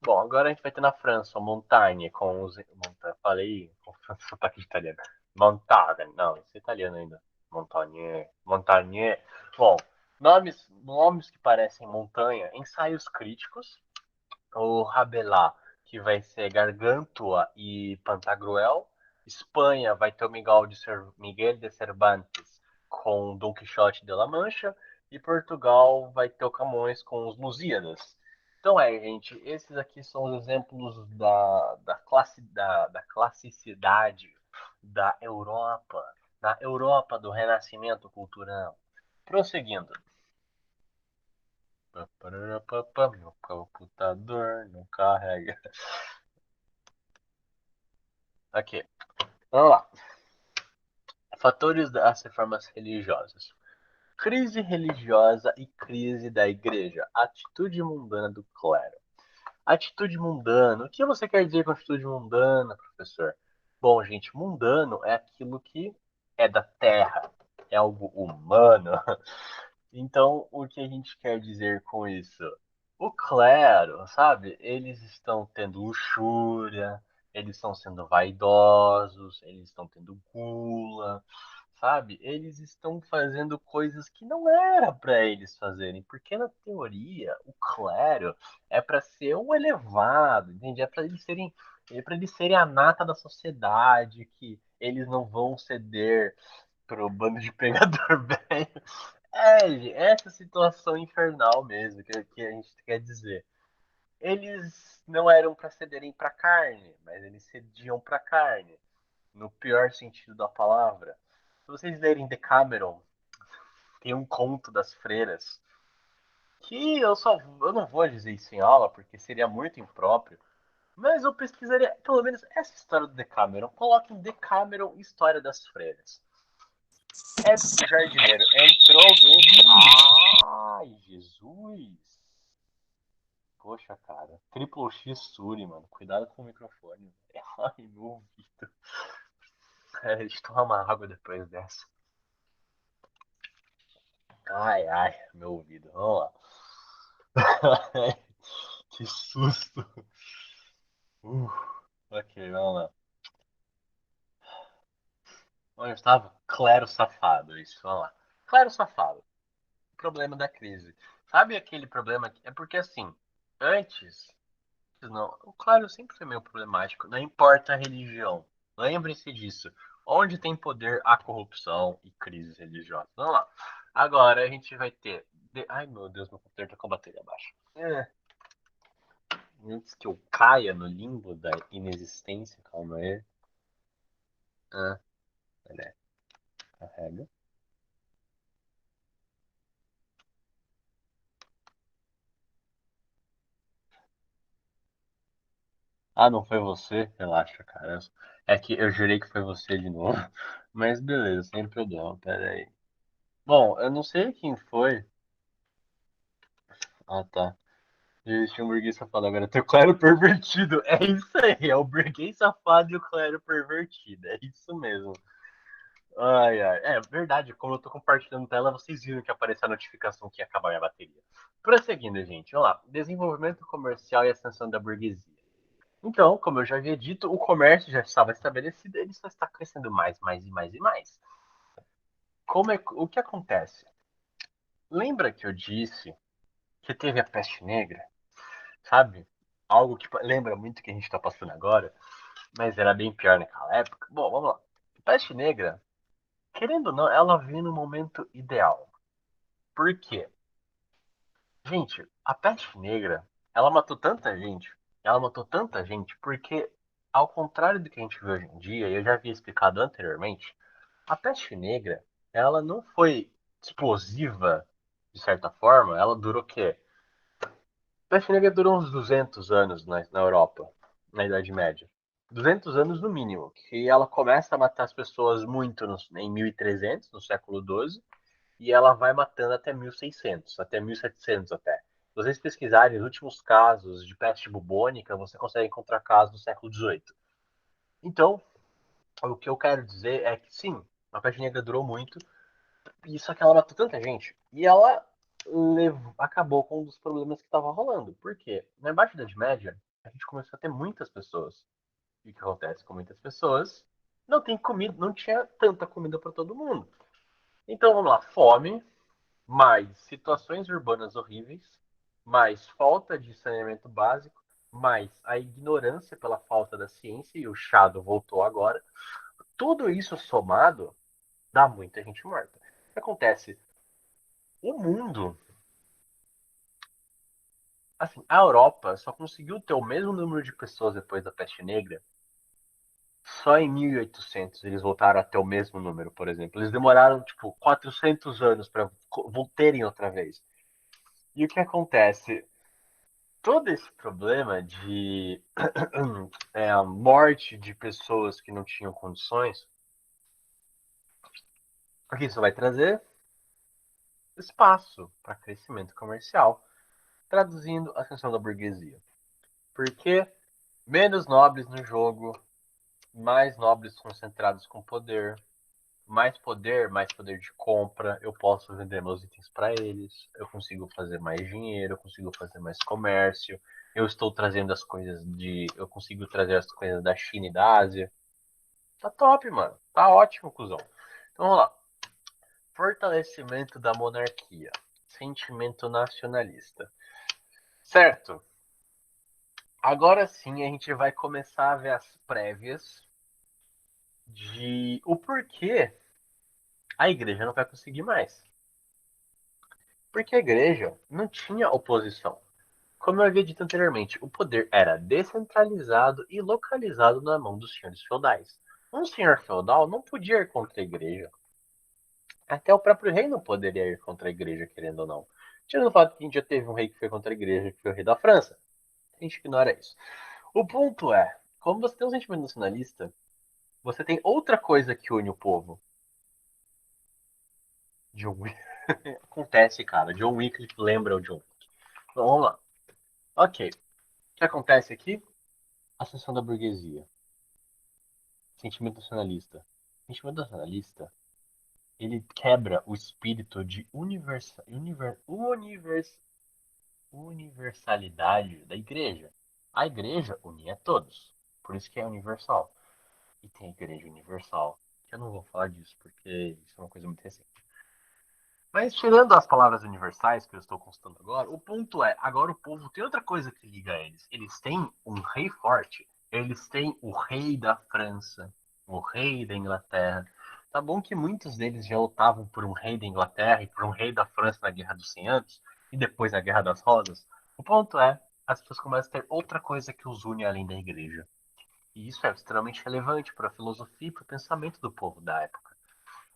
S1: Bom, agora a gente vai ter na França Montagne com os. Falei com sotaque de italiano. Montagne, não, isso é italiano ainda. Montagne, Montagne. Bom, nomes que parecem montanha, ensaios críticos, o Rabelais, que vai ser Gargantua e Pantagruel. Espanha vai ter o Miguel de Cervantes com Dom Quixote de La Mancha. E Portugal vai ter o Camões com os Lusíadas. Então gente, esses aqui são os exemplos da classicidade da Europa, da Europa do Renascimento cultural. Prosseguindo. Meu computador não carrega. Aqui, vamos lá. Fatores das reformas religiosas. Crise religiosa e crise da igreja. Atitude mundana do clero. Atitude mundana. O que você quer dizer com atitude mundana, professor? Bom, gente, mundano é aquilo que é da terra, é algo humano. Então, o que a gente quer dizer com isso? O clero, sabe? Eles estão tendo luxúria, eles estão sendo vaidosos, eles estão tendo gula, sabe? Eles estão fazendo coisas que não era para eles fazerem, porque na teoria o clero é para ser o elevado, entende? É para eles serem a nata da sociedade, que eles não vão ceder pro bando de pregador velho. Essa situação infernal mesmo que a gente quer dizer. Eles não eram para cederem para carne, mas eles cediam para carne, no pior sentido da palavra. Se vocês lerem Decameron, tem um conto das freiras que eu não vou dizer isso em aula porque seria muito impróprio, mas eu pesquisaria pelo menos essa história do Decameron. Coloque em Decameron História das Freiras. É o jardineiro. Entrou alguém. Ai, Jesus! Poxa, cara. Triple X Suri, mano. Cuidado com o microfone. Ai, meu ouvido. É, deixa eu tomar uma água depois dessa. Ai, ai, meu ouvido. Vamos lá. Que susto. Uh, ok, vamos lá. Onde eu estava? Clero safado, isso, vamos lá. Clero safado. Problema da crise. Sabe aquele problema que... É porque assim, antes, não, o clero sempre foi meio problemático, não importa a religião. Lembre-se disso. Onde tem poder, há corrupção e crises religiosas. Vamos lá. Agora a gente vai ter. Ai meu Deus, meu computador tá com a bateria baixa. Antes que eu caia no limbo da inexistência, calma aí. Ah, peraí. Carrega. Ah, não foi você? Relaxa, cara. É que eu jurei que foi você de novo. Mas beleza, sem problema. Pera aí. Bom, eu não sei quem foi. Ah, tá. Existe um burguês safado. Agora tem o clero pervertido. É isso aí. É o burguês safado e o clero pervertido. É isso mesmo. Ai, ai. É verdade. Como eu tô compartilhando tela, vocês viram que apareceu a notificação que ia acabar minha bateria. Prosseguindo, gente. Vamos lá. Desenvolvimento comercial e ascensão da burguesia. Então, como eu já havia dito, o comércio já estava estabelecido, ele só está crescendo mais, mais e mais e mais. O que acontece? Lembra que eu disse que teve a peste negra, sabe? Algo que lembra muito o que a gente está passando agora, mas era bem pior naquela época. Bom, vamos lá. Peste negra, querendo ou não, ela veio no momento ideal. Por quê? Gente, a peste negra, ela matou tanta gente, porque, ao contrário do que a gente vê hoje em dia, e eu já havia explicado anteriormente, a peste negra, ela não foi explosiva, de certa forma, ela durou o quê? A peste negra durou uns 200 anos na Europa, na Idade Média. 200 anos no mínimo, que ela começa a matar as pessoas muito em 1300, no século XII, e ela vai matando até 1600, até 1700 até. Se vocês pesquisarem os últimos casos de peste bubônica, você consegue encontrar casos do século XVIII. Então, o que eu quero dizer é que sim, a peste negra durou muito, e só que ela matou tanta gente. E ela acabou com um dos problemas que estava rolando. Por quê? Na Baixa Idade Média, a gente começou a ter muitas pessoas. E o que acontece com muitas pessoas? Não tem comida, não tinha tanta comida para todo mundo. Então vamos lá, fome, mais situações urbanas horríveis, mais falta de saneamento básico, mais a ignorância pela falta da ciência, e o Chado voltou agora. Tudo isso somado dá muita gente morta. O que acontece? O mundo, assim, a Europa só conseguiu ter o mesmo número de pessoas depois da peste negra. Só em 1800 eles voltaram a ter o mesmo número, por exemplo. Eles demoraram, tipo, 400 anos para terem outra vez. E o que acontece? Todo esse problema de a morte de pessoas que não tinham condições, o que isso vai trazer? Espaço para crescimento comercial, traduzindo a ascensão da burguesia. Porque menos nobres no jogo, mais nobres concentrados com poder, mais poder de compra, eu posso vender meus itens para eles, eu consigo fazer mais dinheiro, eu consigo fazer mais comércio, eu estou trazendo as coisas eu consigo trazer as coisas da China e da Ásia. Tá top, mano. Tá ótimo, cuzão. Então vamos lá. Fortalecimento da monarquia. Sentimento nacionalista. Certo. Agora sim a gente vai começar a ver as prévias de o porquê a igreja não vai conseguir mais. Porque a igreja não tinha oposição. Como eu havia dito anteriormente, o poder era descentralizado e localizado na mão dos senhores feudais. Um senhor feudal não podia ir contra a igreja. Até o próprio rei não poderia ir contra a igreja, querendo ou não. Tirando o fato que a gente já teve um rei que foi contra a igreja, que foi o rei da França. A gente ignora isso. O ponto é, como você tem um sentimento nacionalista, você tem outra coisa que une o povo. John Wick. Acontece, cara. John Wick lembra o John Wick. Então, vamos lá. Ok. O que acontece aqui? Ascensão da burguesia. Sentimento nacionalista. Sentimento nacionalista, ele quebra o espírito de universalidade da igreja. A igreja unia todos. Por isso que é universal. E tem a igreja universal. Que eu não vou falar disso, porque isso é uma coisa muito recente. Mas tirando as palavras universais que eu estou constatando agora, o ponto é, agora o povo tem outra coisa que liga eles. Eles têm um rei forte. Eles têm o rei da França, o rei da Inglaterra. Tá bom que muitos deles já lutavam por um rei da Inglaterra e por um rei da França na Guerra dos 100 Anos e depois na Guerra das Rosas. O ponto é, as pessoas começam a ter outra coisa que os une além da igreja. E isso é extremamente relevante para a filosofia e para o pensamento do povo da época.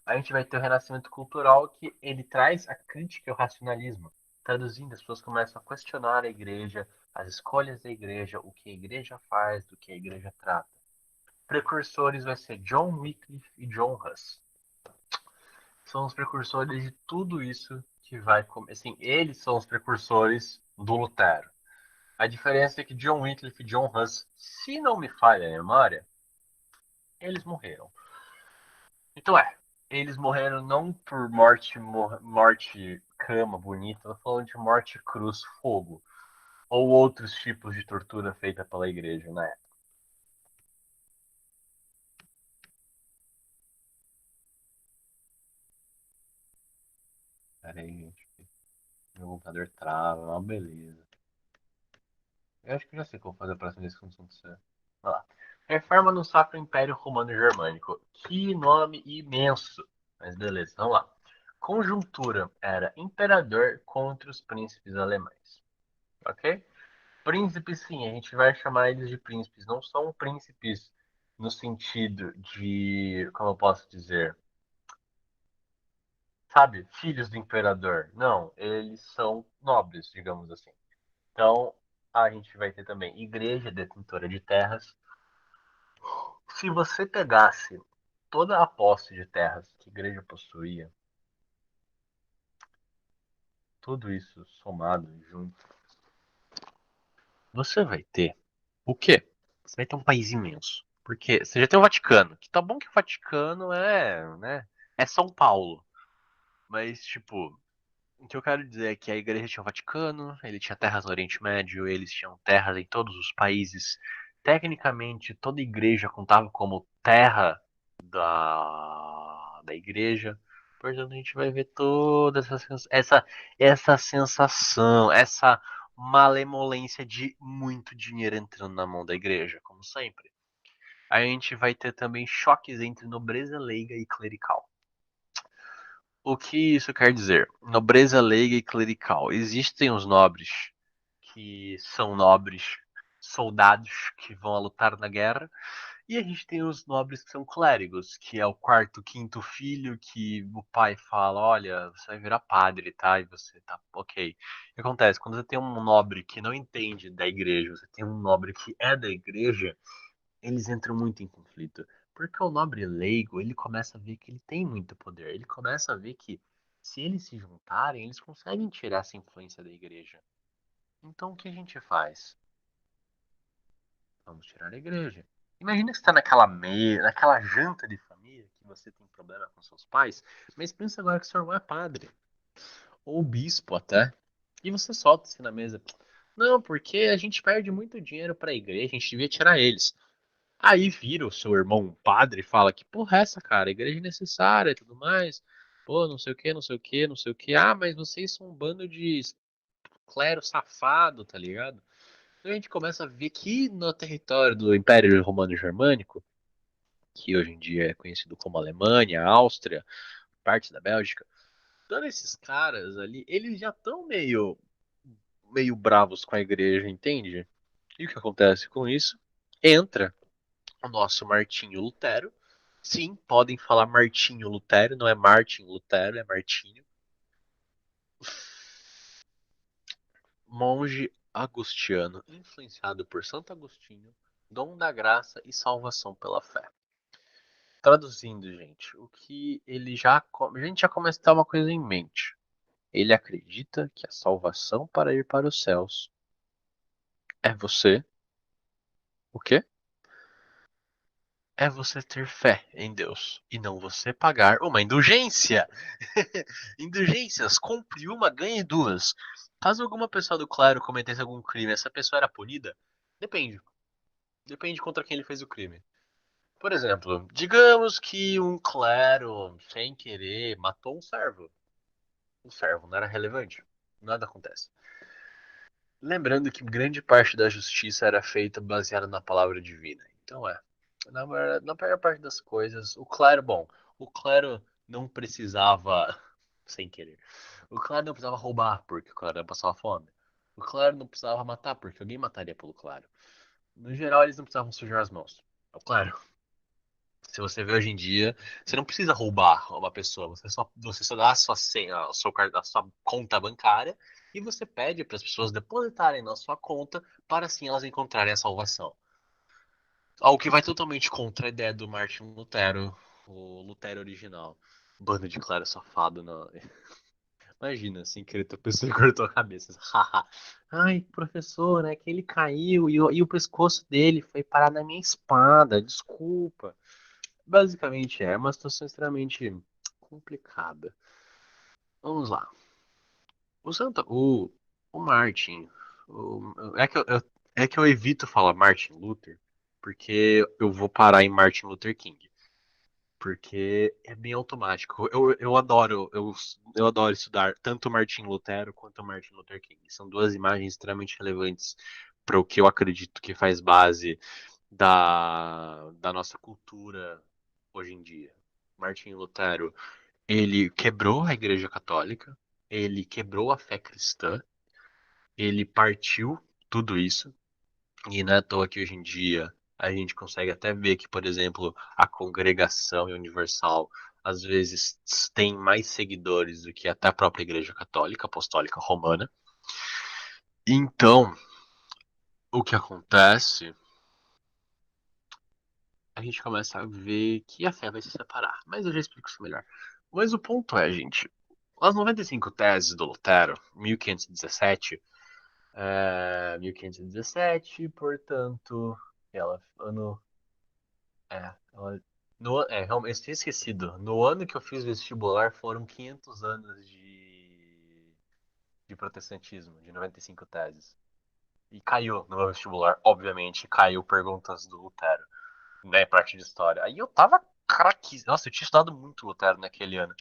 S1: A gente vai ter o renascimento cultural que ele traz a crítica e o racionalismo. Traduzindo, as pessoas começam a questionar a igreja, as escolhas da igreja, o que a igreja faz, do que a igreja trata. Precursores vai ser John Wycliffe e John Huss. São os precursores de tudo isso que vai assim, eles são os precursores do Lutero. A diferença é que John Wycliffe e John Huss, se não me falha a memória, eles morreram. Então eles morreram não por morte cama bonita, eu tô falando de morte cruz fogo ou outros tipos de tortura feita pela igreja na época. Pera aí, gente. Meu computador trava, uma beleza. Eu acho que já sei como fazer a próxima vez que isso acontecer. Vai lá. Reforma no Sacro Império Romano Germânico. Que nome imenso. Mas beleza, vamos lá. Conjuntura era imperador contra os príncipes alemães. Ok? Príncipes, sim, a gente vai chamar eles de príncipes. Não são príncipes no sentido de, como eu posso dizer, sabe, filhos do imperador. Não, eles são nobres, digamos assim. Então, a gente vai ter também igreja detentora de terras, Se você pegasse toda a posse de terras que a igreja possuía, tudo isso somado junto, você vai ter o quê? Você vai ter um país imenso. Porque você já tem o Vaticano, que tá bom que o Vaticano é, né, é São Paulo. Mas, tipo, o que eu quero dizer é que a igreja tinha o Vaticano, ele tinha terras no Oriente Médio, eles tinham terras em todos os países. Tecnicamente, toda igreja contava como terra da igreja. Portanto, a gente vai ver toda essa sensação, essa malemolência de muito dinheiro entrando na mão da igreja, como sempre. A gente vai ter também choques entre nobreza leiga e clerical. O que isso quer dizer? Nobreza leiga e clerical. Existem os nobres que são nobres soldados que vão a lutar na guerra, e a gente tem os nobres que são clérigos, que é o quarto, quinto filho que o pai fala, olha, você vai virar padre, tá? E você tá ok. O que acontece? Quando você tem um nobre que não entende da igreja, você tem um nobre que é da igreja, eles entram muito em conflito. Porque o nobre leigo, ele começa a ver que ele tem muito poder. Ele começa a ver que se eles se juntarem, eles conseguem tirar essa influência da igreja. Então o que a gente faz? Vamos tirar a igreja. Imagina que você está naquela mesa, naquela janta de família, que você tem problema com seus pais, mas pensa agora que seu irmão é padre, ou bispo até, e você solta assim na mesa. Não, porque a gente perde muito dinheiro para a igreja, a gente devia tirar eles. Aí vira o seu irmão um padre e fala que porra é essa, cara? A igreja é necessária e tudo mais. Pô, não sei o que, não sei o que, não sei o que. Ah, mas vocês são um bando de clero safado, tá ligado? Então a gente começa a ver que no território do Império Romano Germânico, que hoje em dia é conhecido como Alemanha, Áustria, parte da Bélgica, todos esses caras ali, eles já estão meio bravos com a igreja, entende? E o que acontece com isso? Entra o nosso Martinho Lutero. Sim, podem falar Martinho Lutero, não é Martin Lutero, é Martinho. Monge agustiano, influenciado por Santo Agostinho, dom da graça e salvação pela fé. Traduzindo, gente, o que ele já. A gente já começa a ter uma coisa em mente. Ele acredita que a salvação para ir para os céus é você. O quê? É você ter fé em Deus e não você pagar uma indulgência. Indulgências, compre uma, ganhe duas. Caso alguma pessoa do clero cometesse algum crime, essa pessoa era punida? Depende. Depende contra quem ele fez o crime. Por exemplo, digamos que um clero, sem querer, matou um servo. O servo não era relevante. Nada acontece. Lembrando que grande parte da justiça era feita baseada na palavra divina. Então na maior parte das coisas, o clero, bom, o clero não precisava, sem querer, o clero não precisava roubar porque o clero passava fome. O clero não precisava matar porque alguém mataria pelo clero. No geral, eles não precisavam sujar as mãos. É claro. Se você vê hoje em dia, você não precisa roubar uma pessoa, você só dá a sua senha, a sua conta bancária e você pede para as pessoas depositarem na sua conta para assim elas encontrarem a salvação. Algo que vai totalmente contra a ideia do Martin Lutero, o Lutero original. Bando de claro safado, não. Imagina, assim, que a pessoa cortou a cabeça. Ai, professor, é que ele caiu e o pescoço dele foi parar na minha espada, desculpa. Basicamente é uma situação extremamente complicada. Vamos lá. O Santa, o Martin, é que eu evito falar Martin Luther, porque eu vou parar em Martin Luther King, porque é bem automático. Eu adoro estudar tanto Martin Lutero quanto Martin Luther King. São duas imagens extremamente relevantes para o que eu acredito que faz base da nossa cultura hoje em dia. Martin Lutero, ele quebrou a Igreja Católica, ele quebrou a fé cristã, ele partiu tudo isso, e não é à toa que hoje em dia a gente consegue até ver que, por exemplo, a congregação universal às vezes tem mais seguidores do que até a própria Igreja Católica Apostólica Romana. Então, o que acontece a gente começa a ver que a fé vai se separar. Mas eu já explico isso melhor. Mas o ponto é, gente, as 95 teses do Lutero, 1517, 1517, portanto, ela, ano, ela, realmente, eu tinha esquecido. No ano que eu fiz vestibular foram 500 anos de protestantismo, de 95 teses. E caiu no meu vestibular, obviamente, caiu perguntas do Lutero, né, parte de história. Aí eu tava craque. Nossa, eu tinha estudado muito Lutero naquele ano.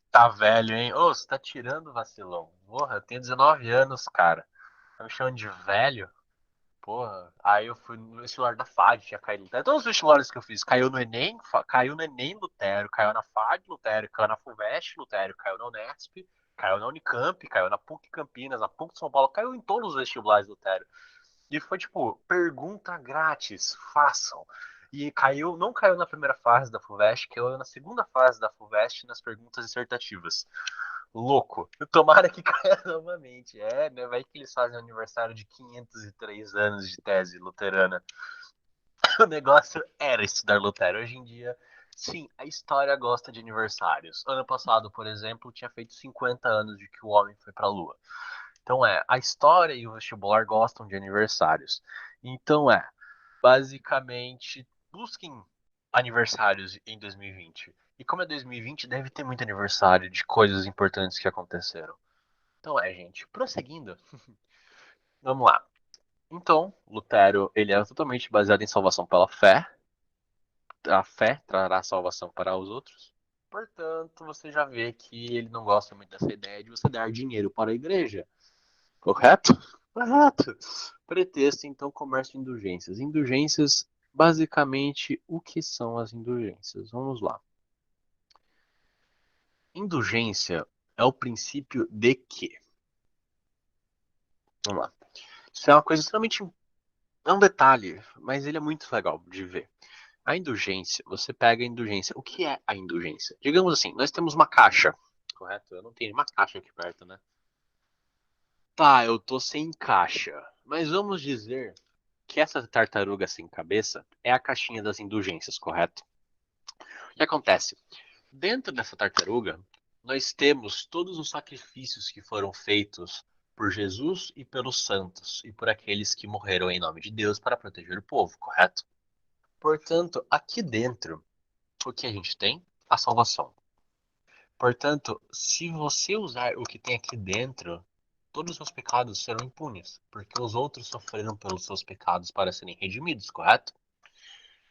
S1: Tá velho, hein? Ô, você tá tirando, vacilão. Porra, eu tenho 19 anos, cara. Tá me chamando de velho? Porra. Aí eu fui no vestibular da FAD, tinha caído Lutero. Todos os vestibulares que eu fiz, caiu no Enem, caiu no Enem Lutero, caiu na FAD Lutero, caiu na FUVEST Lutero, caiu na Unesp, caiu na Unicamp, caiu na PUC Campinas, na PUC São Paulo, caiu em todos os vestibulares Lutero. E foi tipo, pergunta grátis, façam. E caiu, não caiu na primeira fase da FUVEST, caiu na segunda fase da FUVEST nas perguntas dissertativas. Louco. Tomara que caia novamente. É, né? Vai que eles fazem aniversário de 503 anos de tese luterana. O negócio era estudar Lutero. Hoje em dia, sim, a história gosta de aniversários. Ano passado, por exemplo, tinha feito 50 anos de que o homem foi para a Lua. Então a história e o vestibular gostam de aniversários. Então basicamente, busquem aniversários em 2020. E como é 2020, deve ter muito aniversário de coisas importantes que aconteceram. Então gente, prosseguindo, vamos lá. Então, Lutero, ele é totalmente baseado em salvação pela fé. A fé trará salvação para os outros. Portanto, você já vê que ele não gosta muito dessa ideia de você dar dinheiro para a igreja. Correto? Correto. Pretexto, então, comércio de indulgências. Indulgências, basicamente, o que são as indulgências? Vamos lá. Indulgência é o princípio de que. Vamos lá. Isso é uma coisa extremamente. É um detalhe, mas ele é muito legal de ver. A indulgência, você pega a indulgência. O que é a indulgência? Digamos assim, nós temos uma caixa. Correto? Eu não tenho uma caixa aqui perto, né? Tá, eu tô sem caixa. Mas vamos dizer que essa tartaruga sem cabeça é a caixinha das indulgências, correto? O que acontece? Dentro dessa tartaruga, nós temos todos os sacrifícios que foram feitos por Jesus e pelos santos e por aqueles que morreram em nome de Deus para proteger o povo, correto? Portanto, aqui dentro, o que a gente tem? A salvação. Portanto, se você usar o que tem aqui dentro, todos os seus pecados serão impunes, porque os outros sofreram pelos seus pecados para serem redimidos, correto?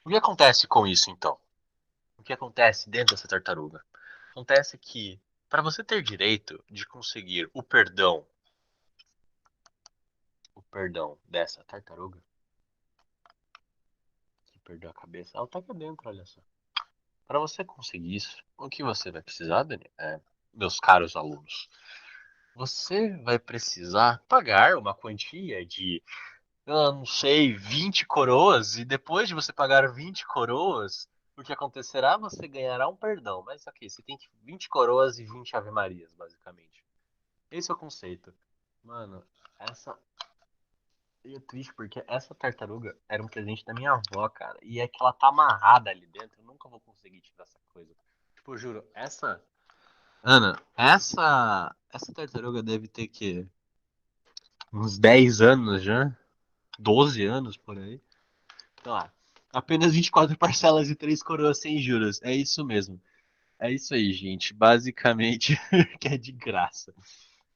S1: O que acontece com isso, então? O que acontece dentro dessa tartaruga? Acontece que, para você ter direito de conseguir o perdão dessa tartaruga, que perdeu a cabeça, ela tá aqui dentro, olha só. Para você conseguir isso, o que você vai precisar, Daniel, meus caros alunos, você vai precisar pagar uma quantia de, eu não sei, 20 coroas, e depois de você pagar 20 coroas, o que acontecerá? Você ganhará um perdão. Mas ok, você tem 20 coroas e 20 ave-marias, basicamente. Esse é o conceito. Mano, essa. E é triste porque essa tartaruga era um presente da minha avó, cara. E é que ela tá amarrada ali dentro. Eu nunca vou conseguir tirar essa coisa. Tipo, eu juro, essa. Ana, essa tartaruga deve ter que uns 10 anos já, 12 anos por aí. Então, apenas 24 parcelas e 3 coroas sem juros. É isso mesmo. É isso aí, gente. Basicamente, que é de graça.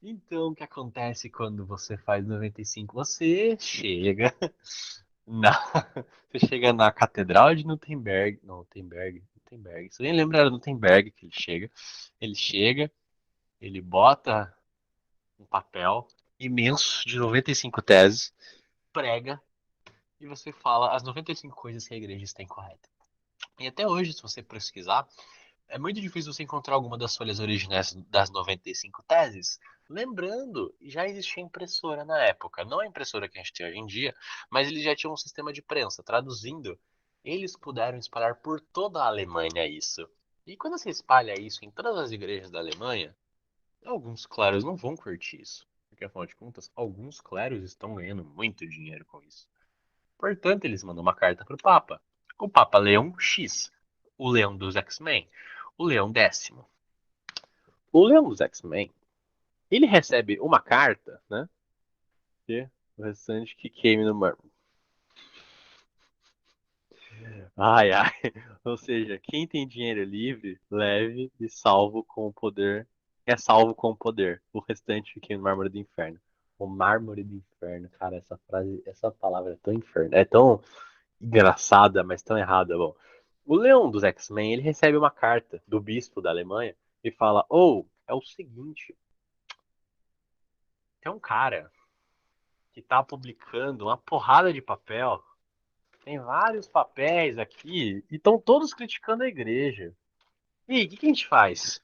S1: Então, o que acontece quando você faz 95? Você chega na, você chega na Catedral de Nuremberg. Não, Nuremberg. Nuremberg. Você nem lembra, era Nuremberg que ele chega. Ele chega, ele bota um papel imenso de 95 teses, prega e você fala as 95 coisas que a igreja está incorreta. E até hoje, se você pesquisar, é muito difícil você encontrar alguma das folhas originais das 95 teses. Lembrando, já existia impressora na época. Não a impressora que a gente tem hoje em dia, mas eles já tinham um sistema de prensa. Traduzindo, eles puderam espalhar por toda a Alemanha isso. E quando você espalha isso em todas as igrejas da Alemanha, alguns clérigos não vão curtir isso. Porque, afinal de contas, alguns clérigos estão ganhando muito dinheiro com isso. Portanto, eles mandam uma carta para o Papa. O Papa Leão X, o Leão dos X-Men, o Leão Décimo. O Leão dos X-Men, ele recebe uma carta, né? Que o restante que queime no mármore. Ai, ai. Ou seja, quem tem dinheiro livre, leve e salvo com o poder. É salvo com o poder. O restante fica no mármore do inferno. O mármore do inferno, cara, essa frase, essa palavra é tão inferno. É tão engraçada, mas tão errada. Bom, o Leão dos X-Men, ele recebe uma carta do bispo da Alemanha e fala: "Oh, é o seguinte, tem um cara que tá publicando uma porrada de papel. Tem vários papéis aqui e estão todos criticando a igreja. E aí, o que a gente faz?"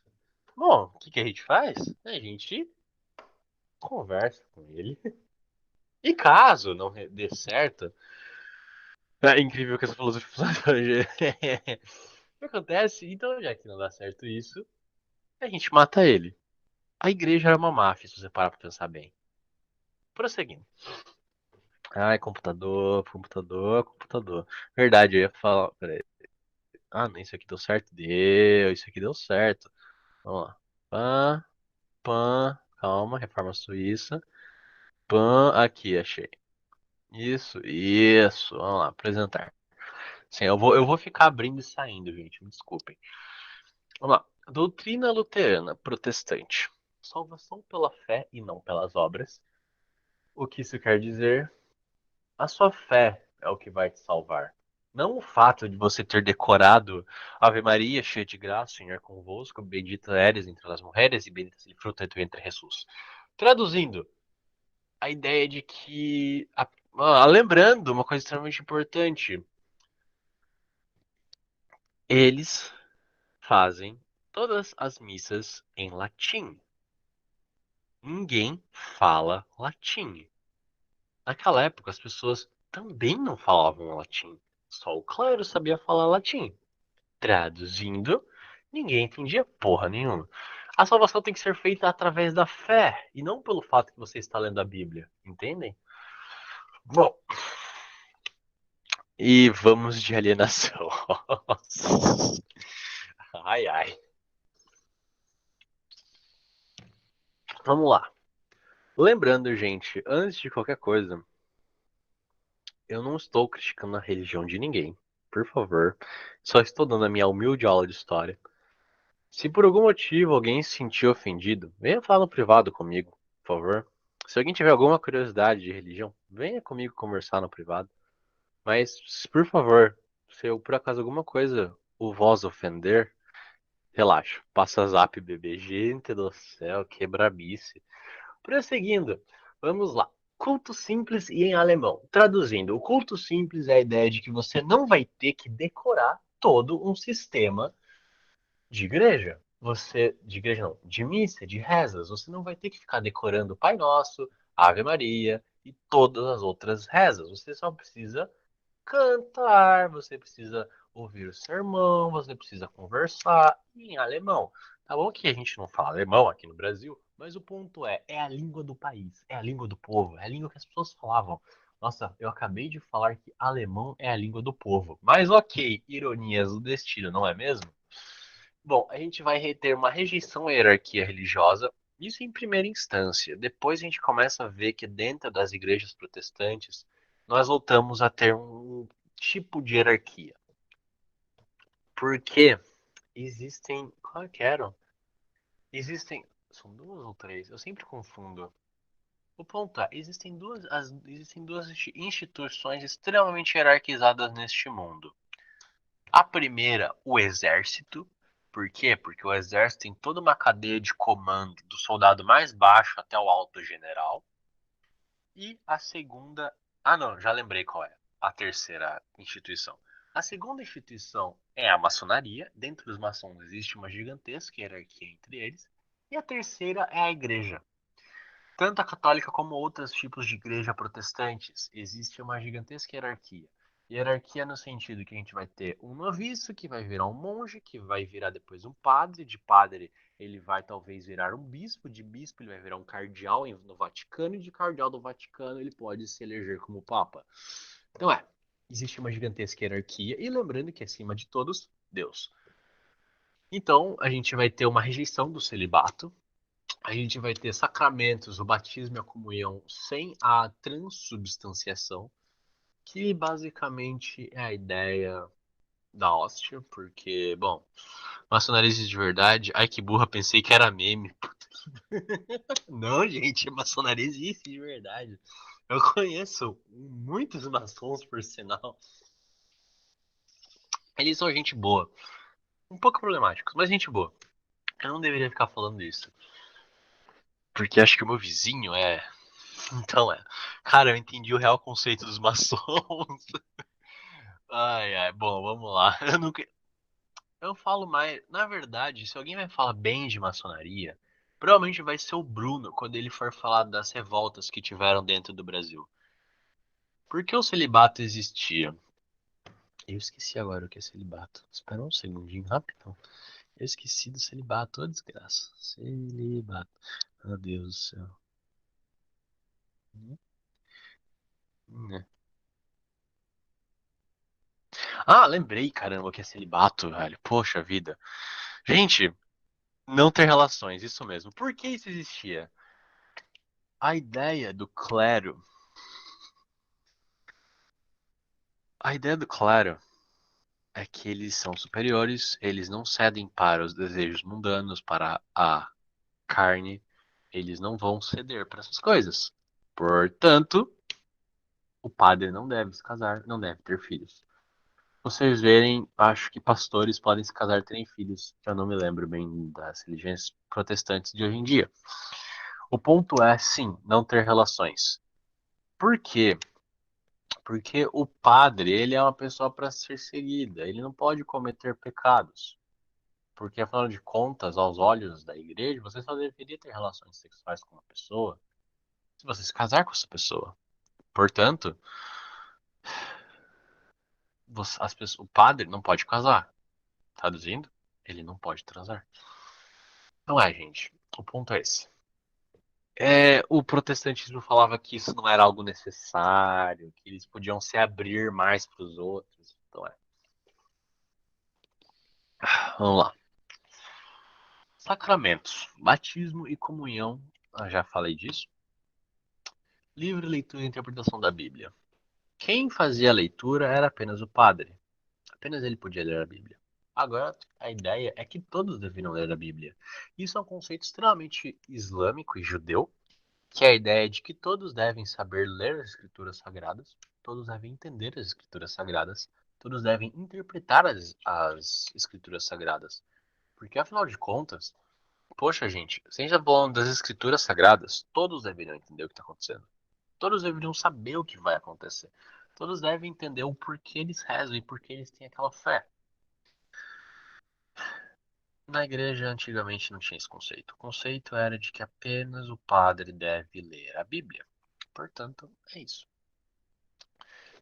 S1: Bom, o que a gente faz? A gente conversa com ele. E caso não dê certo, é incrível que essa filosofia funciona hoje. O que acontece? Então, já que não dá certo isso, a gente mata ele. A igreja era uma máfia, se você parar pra pensar bem. Prosseguindo. Ai, computador, computador, computador. Verdade, eu ia falar. Peraí. Ah, não, isso aqui deu certo? Deu, isso aqui deu certo. Vamos lá. Pã, pã, calma, reforma suíça. Pã, aqui, achei. Isso. Vamos lá, apresentar. Sim, eu vou ficar abrindo e saindo, gente, me desculpem. Vamos lá. Doutrina luterana protestante. Salvação pela fé e não pelas obras. O que isso quer dizer? A sua fé é o que vai te salvar. Não o fato de você ter decorado Ave Maria, cheia de graça, o Senhor é convosco, bendita eres entre as mulheres e bendito é o fruto de teu ventre, Jesus. Traduzindo, a ideia de que. Lembrando uma coisa extremamente importante: eles fazem todas as missas em latim. Ninguém fala latim. Naquela época, as pessoas também não falavam latim. Só o clero sabia falar latim. Traduzindo, ninguém entendia porra nenhuma. A salvação tem que ser feita através da fé e não pelo fato que você está lendo a Bíblia, entendem? Bom, e vamos de alienação. Ai, ai. Vamos lá. Lembrando, gente, antes de qualquer coisa, eu não estou criticando a religião de ninguém. Por favor. Só estou dando a minha humilde aula de história. Se por algum motivo alguém se sentiu ofendido, venha falar no privado comigo, por favor. Se alguém tiver alguma curiosidade de religião, venha comigo conversar no privado. Mas, por favor, se eu por acaso alguma coisa o vos ofender, relaxa. Passa zap, bebê. Gente do céu, que brabice. Prosseguindo, vamos lá. Culto simples e em alemão. Traduzindo, o culto simples é a ideia de que você não vai ter que decorar todo um sistema de igreja. De igreja não, de missa, de rezas. Você não vai ter que ficar decorando o Pai Nosso, Ave Maria e todas as outras rezas. Você só precisa cantar, você precisa ouvir o sermão, você precisa conversar em alemão. Tá bom que a gente não fala alemão aqui no Brasil, mas o ponto é a língua do país, é a língua do povo, é a língua que as pessoas falavam. Nossa, eu acabei de falar que alemão é a língua do povo. Mas ok, ironias do destino, não é mesmo? Bom, a gente vai ter uma rejeição à hierarquia religiosa, isso em primeira instância. Depois a gente começa a ver que dentro das igrejas protestantes, nós voltamos a ter um tipo de hierarquia. Porque existem. Qual que eram? Existem. São duas ou três? Eu sempre confundo. O ponto é, existem duas instituições extremamente hierarquizadas neste mundo. A primeira, o exército. Por quê? Porque o exército tem toda uma cadeia de comando, do soldado mais baixo até o alto general. E a segunda. Ah, não, já lembrei qual é. A terceira instituição. A segunda instituição é a maçonaria. Dentro dos maçons existe uma gigantesca hierarquia entre eles. E a terceira é a igreja. Tanto a católica como outros tipos de igreja protestantes, existe uma gigantesca hierarquia. Hierarquia no sentido que a gente vai ter um noviço, que vai virar um monge, que vai virar depois um padre, de padre ele vai talvez virar um bispo, de bispo ele vai virar um cardeal no Vaticano, e de cardeal do Vaticano ele pode se eleger como papa. Então existe uma gigantesca hierarquia, e lembrando que acima de todos, Deus. Então, a gente vai ter uma rejeição do celibato, a gente vai ter sacramentos, o batismo e a comunhão sem a transubstanciação, que basicamente é a ideia da hóstia, porque, bom, maçonarias de verdade, ai que burra, pensei que era meme. Não, gente, maçonaria existe de verdade. Eu conheço muitos maçons, por sinal. Eles são gente boa. Um pouco problemáticos, mas gente boa. Eu não deveria ficar falando isso. Porque acho que o meu vizinho é. Então é. Cara, eu entendi o real conceito dos maçons. Ai, ai. Bom, vamos lá. Eu nunca. Eu falo mais. Na verdade, se alguém vai falar bem de maçonaria, provavelmente vai ser o Bruno quando ele for falar das revoltas que tiveram dentro do Brasil. Por que o celibato existia? Eu esqueci agora o que é celibato. Espera um segundinho, rapidão. Eu esqueci do celibato, ô desgraça. Celibato. Meu Deus do céu. Né. Ah, lembrei, caramba, que é celibato, velho. Poxa vida. Gente, não ter relações, isso mesmo. Por que isso existia? A ideia do clero. A ideia do clero é que eles são superiores, eles não cedem para os desejos mundanos, para a carne, eles não vão ceder para essas coisas. Portanto, o padre não deve se casar, não deve ter filhos. Vocês verem, acho que pastores podem se casar e terem filhos. Eu não me lembro bem das religiões protestantes de hoje em dia. O ponto é, sim, não ter relações. Por quê? Porque o padre, ele é uma pessoa para ser seguida. Ele não pode cometer pecados. Porque, afinal de contas, aos olhos da igreja, você só deveria ter relações sexuais com uma pessoa se você se casar com essa pessoa. Portanto, o padre não pode casar. Traduzindo, ele não pode transar. Não é, gente. O ponto é esse. O protestantismo falava que isso não era algo necessário, que eles podiam se abrir mais para os outros. Então é. Vamos lá. Sacramentos, batismo e comunhão. Já falei disso. Livre leitura e interpretação da Bíblia. Quem fazia a leitura era apenas o padre. Apenas ele podia ler a Bíblia. Agora, a ideia é que todos deveriam ler a Bíblia. Isso é um conceito extremamente islâmico e judeu, que é a ideia de que todos devem saber ler as escrituras sagradas, todos devem entender as escrituras sagradas, todos devem interpretar as escrituras sagradas. Porque, afinal de contas, poxa, gente, se a gente está falando das escrituras sagradas, todos deveriam entender o que está acontecendo. Todos deveriam saber o que vai acontecer. Todos devem entender o porquê eles rezam e porquê eles têm aquela fé. Na igreja, antigamente, não tinha esse conceito. O conceito era de que apenas o padre deve ler a Bíblia. Portanto, é isso.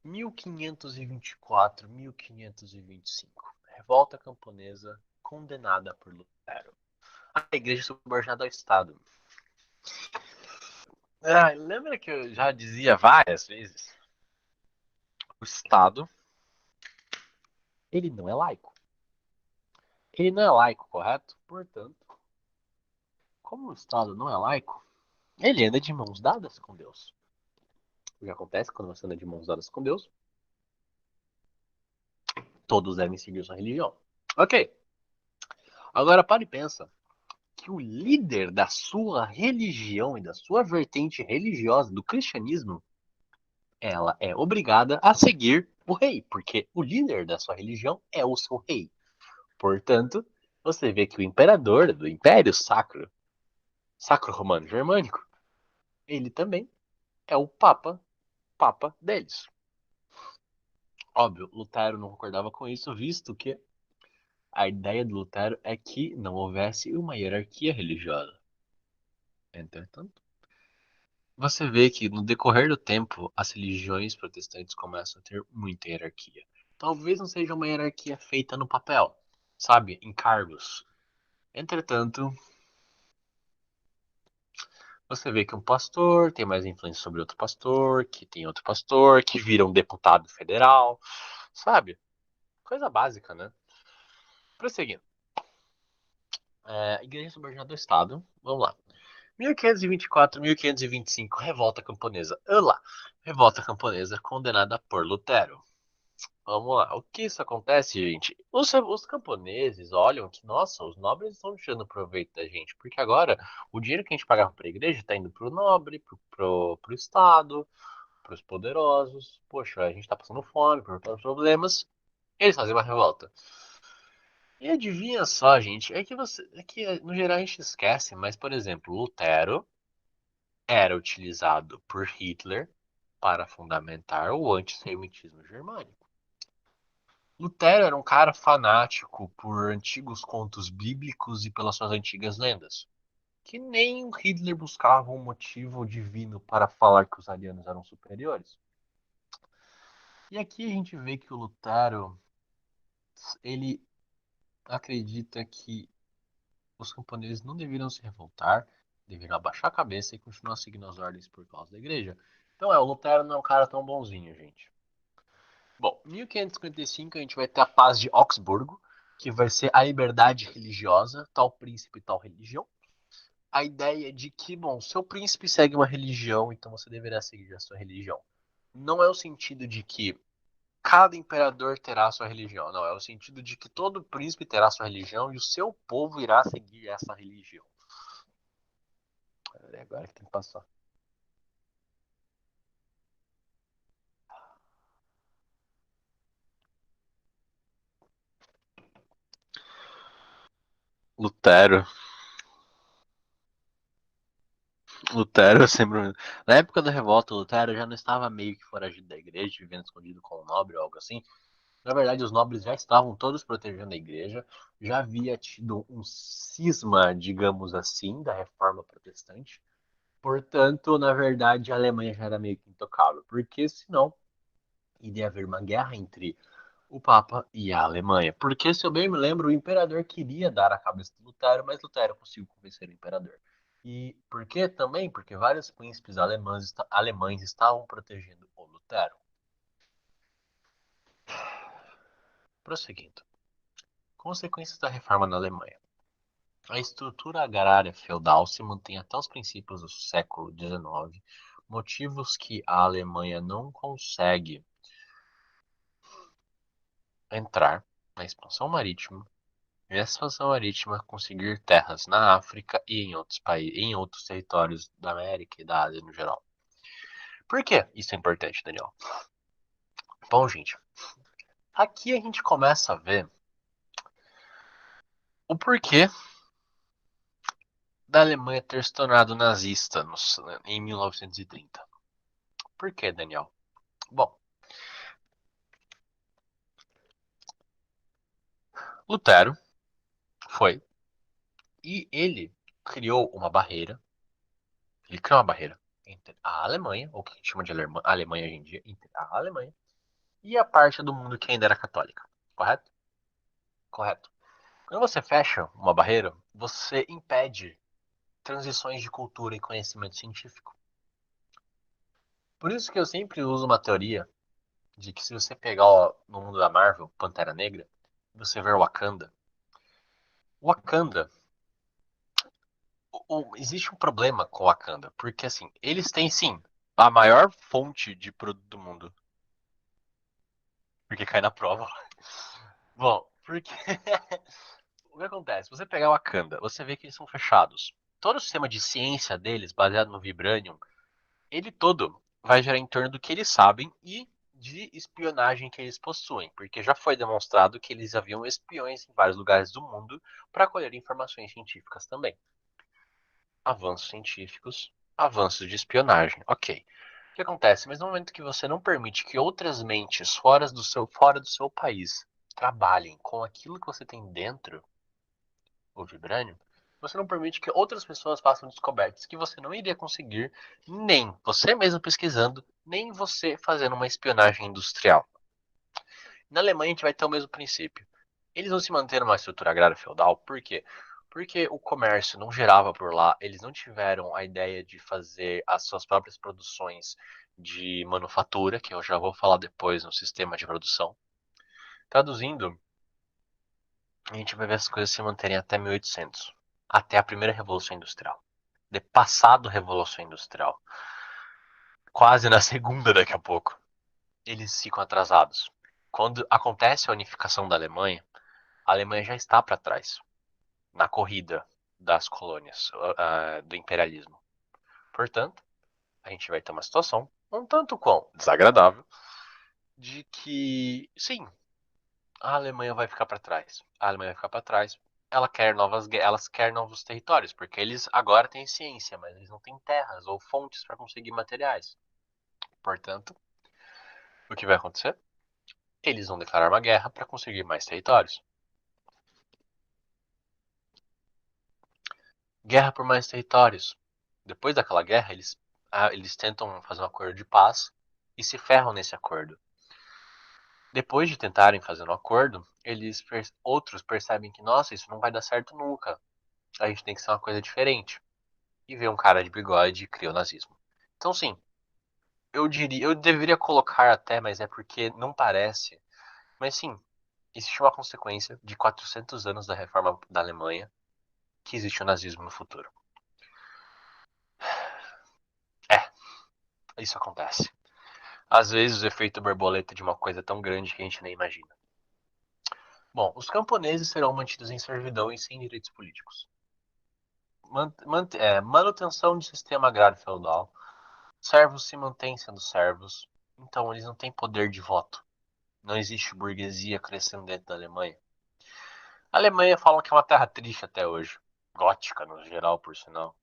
S1: 1524, 1525. Revolta camponesa condenada por Lutero. A igreja subordinada ao Estado. Lembra que eu já dizia várias vezes? O Estado, ele não é laico. Ele não é laico, correto? Portanto, como o Estado não é laico, ele anda de mãos dadas com Deus. O que acontece quando você anda de mãos dadas com Deus? Todos devem seguir sua religião. Ok. Agora pare e pensa que o líder da sua religião e da sua vertente religiosa do cristianismo, ela é obrigada a seguir o rei, porque o líder da sua religião é o seu rei. Portanto, você vê que o imperador do Império Sacro Romano Germânico, ele também é o papa deles. Óbvio, Lutero não concordava com isso, visto que a ideia de Lutero é que não houvesse uma hierarquia religiosa. Entretanto, você vê que no decorrer do tempo as religiões protestantes começam a ter muita hierarquia. Talvez não seja uma hierarquia feita no papel, sabe, em cargos. Entretanto, Você vê que um pastor tem mais influência sobre outro pastor, que tem outro pastor, que vira um deputado federal, sabe? Coisa básica, né? Prosseguindo. Igreja subordinada ao Estado. Vamos lá. 1524, 1525, Revolta Camponesa. Olá. Revolta Camponesa condenada por Lutero. Vamos lá. O que isso acontece, gente? Os camponeses olham que, nossa, os nobres estão tirando proveito da gente, porque agora o dinheiro que a gente pagava para a igreja está indo para o nobre, pro Estado, para os poderosos. Poxa, a gente está passando fome, por todos os problemas. Eles fazem uma revolta. E adivinha só, gente, é que no geral a gente esquece, mas por exemplo, Lutero era utilizado por Hitler para fundamentar o antissemitismo germânico. Lutero era um cara fanático por antigos contos bíblicos e pelas suas antigas lendas. Que nem o Hitler buscava um motivo divino para falar que os arianos eram superiores. E aqui a gente vê que o Lutero, ele acredita que os camponeses não deveriam se revoltar, deveriam abaixar a cabeça e continuar seguindo as ordens por causa da igreja. Então o Lutero não é um cara tão bonzinho, gente. Bom, em 1555 a gente vai ter a paz de Augsburgo, que vai ser a liberdade religiosa, tal príncipe, tal religião. A ideia de que, bom, seu príncipe segue uma religião, então você deverá seguir a sua religião. Não é o sentido de que cada imperador terá a sua religião, não, é o sentido de que todo príncipe terá a sua religião e o seu povo irá seguir essa religião. É agora que tem que passar. Lutero. Lutero sempre. Na época da revolta, Lutero já não estava meio que foragido da igreja, vivendo escondido como nobre ou algo assim. Na verdade, os nobres já estavam todos protegendo a igreja, já havia tido um cisma, digamos assim, da reforma protestante. Portanto, na verdade, a Alemanha já era meio que intocável, porque senão iria haver uma guerra entre o Papa e a Alemanha. Porque, se eu bem me lembro, o imperador queria dar a cabeça de Lutero, mas Lutero conseguiu convencer o imperador. E por que também? Porque vários príncipes alemães estavam protegendo o Lutero. Prosseguindo. Consequências da reforma na Alemanha. A estrutura agrária feudal se mantém até os princípios do século XIX, motivos que a Alemanha não consegue entrar na expansão marítima e essa expansão marítima conseguir terras na África e em outros países, em outros territórios da América e da Ásia no geral. Por que isso é importante, Daniel? Bom, gente, aqui a gente começa a ver o porquê da Alemanha ter se tornado nazista em 1930. Por que, Daniel? Bom, Lutero foi e ele criou uma barreira. Ele criou uma barreira entre a Alemanha, ou o que a gente chama de Alemanha hoje em dia, entre a Alemanha e a parte do mundo que ainda era católica. Correto? Correto. Quando você fecha uma barreira, você impede transições de cultura e conhecimento científico. Por isso que eu sempre uso uma teoria de que se você pegar no mundo da Marvel, Pantera Negra, você ver Wakanda. Wakanda, existe um problema com Wakanda, porque assim, eles têm sim a maior fonte de produto do mundo, porque cai na prova. Bom, porque o que acontece? Você pegar Wakanda, você vê que eles são fechados. Todo o sistema de ciência deles, baseado no Vibranium, ele todo vai girar em torno do que eles sabem e de espionagem que eles possuem, porque já foi demonstrado que eles haviam espiões em vários lugares do mundo para colher informações científicas também. Avanços científicos, avanços de espionagem, ok. O que acontece? Mas no momento que você não permite que outras mentes fora do seu país trabalhem com aquilo que você tem dentro, o vibrânio, você não permite que outras pessoas façam descobertas que você não iria conseguir, nem você mesmo pesquisando, nem você fazendo uma espionagem industrial. Na Alemanha a gente vai ter o mesmo princípio. Eles vão se manter numa estrutura agrária feudal, por quê? Porque o comércio não gerava por lá, eles não tiveram a ideia de fazer as suas próprias produções de manufatura, que eu já vou falar depois no sistema de produção. Traduzindo, a gente vai ver as coisas se manterem até 1800, até a primeira Revolução Industrial. De passado a Revolução Industrial, quase na segunda daqui a pouco, eles ficam atrasados. Quando acontece a unificação da Alemanha, a Alemanha já está para trás na corrida das colônias, do imperialismo. Portanto, a gente vai ter uma situação um tanto quão desagradável de que, sim, a Alemanha vai ficar para trás. A Alemanha vai ficar para trás. Elas querem novos territórios, porque eles agora têm ciência, mas eles não têm terras ou fontes para conseguir materiais. Portanto, o que vai acontecer? Eles vão declarar uma guerra para conseguir mais territórios. Guerra por mais territórios. Depois daquela guerra, eles tentam fazer um acordo de paz e se ferram nesse acordo. Depois de tentarem fazer um acordo, outros percebem que, nossa, isso não vai dar certo nunca. A gente tem que ser uma coisa diferente. E vê um cara de bigode e cria o nazismo. Então, sim, eu deveria colocar até, mas é porque não parece. Mas sim, existe uma consequência de 400 anos da reforma da Alemanha que existe o nazismo no futuro. É, isso acontece. Às vezes o efeito borboleta de uma coisa tão grande que a gente nem imagina. Bom, os camponeses serão mantidos em servidão e sem direitos políticos. Manutenção de sistema agrário feudal. Servos se mantêm sendo servos, então eles não têm poder de voto. Não existe burguesia crescendo dentro da Alemanha. A Alemanha falam que é uma terra triste até hoje. Gótica, no geral, por sinal.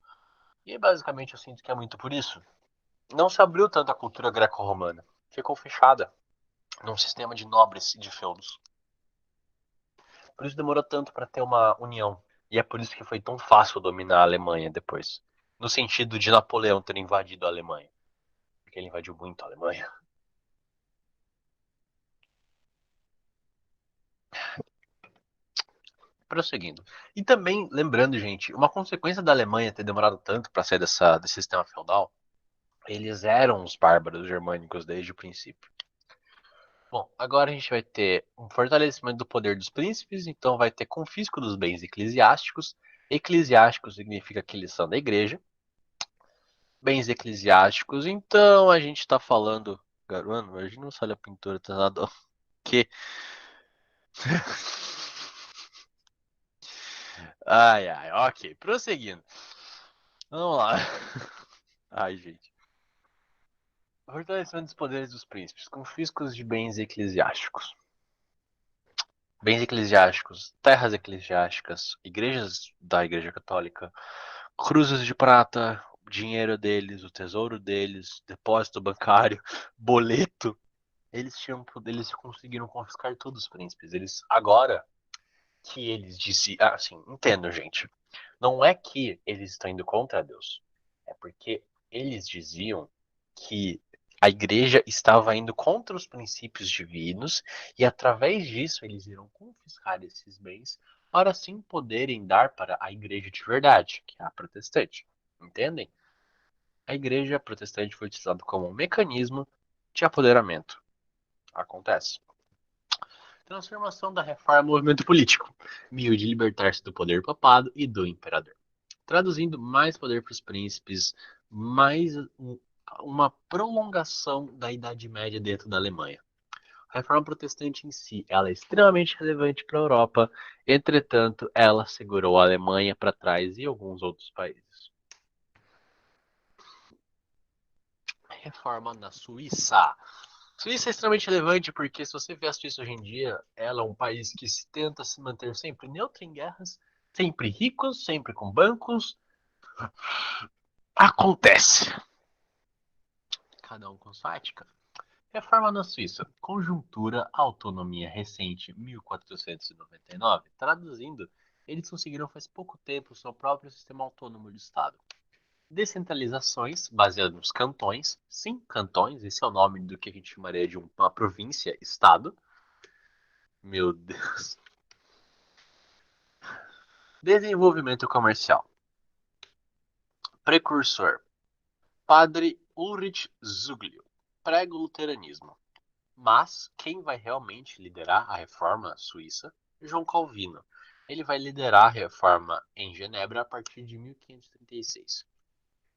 S1: E basicamente eu sinto que é muito por isso. Não se abriu tanto a cultura greco-romana. Ficou fechada num sistema de nobres e de feudos. Por isso demorou tanto para ter uma união. E é por isso que foi tão fácil dominar a Alemanha depois. No sentido de Napoleão ter invadido a Alemanha. Porque ele invadiu muito a Alemanha. Prosseguindo. E também, lembrando, gente, uma consequência da Alemanha ter demorado tanto para sair desse sistema feudal, eles eram os bárbaros germânicos desde o princípio. Bom, agora a gente vai ter um fortalecimento do poder dos príncipes, então vai ter confisco dos bens eclesiásticos. Eclesiásticos significa que eles são da igreja. Bens eclesiásticos, então a gente está falando. Garoto, imagina se olha a pintura, tá nada. Que. Ai, ai, ok. Prosseguindo. Vamos lá. Ai, gente. Fortalecimento dos poderes dos príncipes. Confiscos de bens eclesiásticos. Bens eclesiásticos, terras eclesiásticas, igrejas da Igreja Católica, cruzes de prata, dinheiro deles, o tesouro deles, depósito bancário, boleto. Eles conseguiram confiscar todos os príncipes. Eles agora que eles diziam, assim, entendo, gente. Não é que eles estão indo contra Deus, é porque eles diziam que a igreja estava indo contra os princípios divinos e através disso eles irão confiscar esses bens para assim poderem dar para a igreja de verdade, que é a protestante. Entendem? A igreja protestante foi utilizada como um mecanismo de apoderamento. Acontece. Transformação da reforma em movimento político, meio de libertar-se do poder papado e do imperador. Traduzindo, mais poder para os príncipes, uma prolongação da Idade Média dentro da Alemanha. A reforma protestante em si, ela é extremamente relevante para a Europa, entretanto, ela segurou a Alemanha para trás e alguns outros países. Reforma na Suíça. Suíça é extremamente relevante porque se você vê a Suíça hoje em dia, ela é um país que se tenta se manter sempre neutro em guerras, sempre ricos, sempre com bancos. Acontece. Cada um com sua ética. Reforma na Suíça. Conjuntura, autonomia recente, 1499. Traduzindo, eles conseguiram faz pouco tempo o seu próprio sistema autônomo de Estado. Descentralizações, baseadas nos cantões. Sim, cantões, esse é o nome do que a gente chamaria de uma província-estado. Meu Deus. Desenvolvimento comercial. Precursor. Padre Ulrich Zwingli prega o luteranismo. Mas quem vai realmente liderar a reforma suíça é João Calvino. Ele vai liderar a reforma em Genebra a partir de 1536.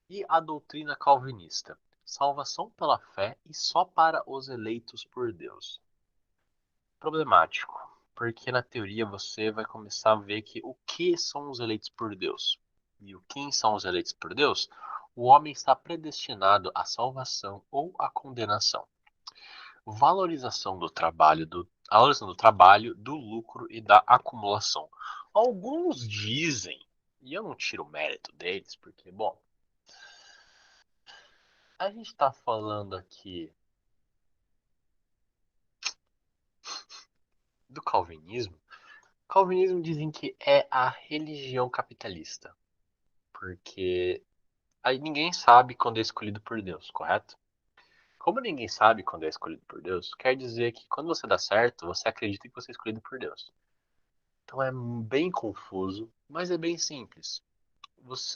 S1: E a doutrina calvinista? Salvação pela fé e só para os eleitos por Deus. Problemático, porque na teoria você vai começar a ver que o que são os eleitos por Deus. E o quem são os eleitos por Deus? O homem está predestinado à salvação ou à condenação. Valorização do trabalho, do lucro e da acumulação. Alguns dizem, e eu não tiro o mérito deles, porque, bom, a gente está falando aqui do calvinismo. O calvinismo dizem que é a religião capitalista, porque aí ninguém sabe quando é escolhido por Deus, correto? Como ninguém sabe quando é escolhido por Deus, quer dizer que quando você dá certo, você acredita que você é escolhido por Deus. Então é bem confuso, mas é bem simples.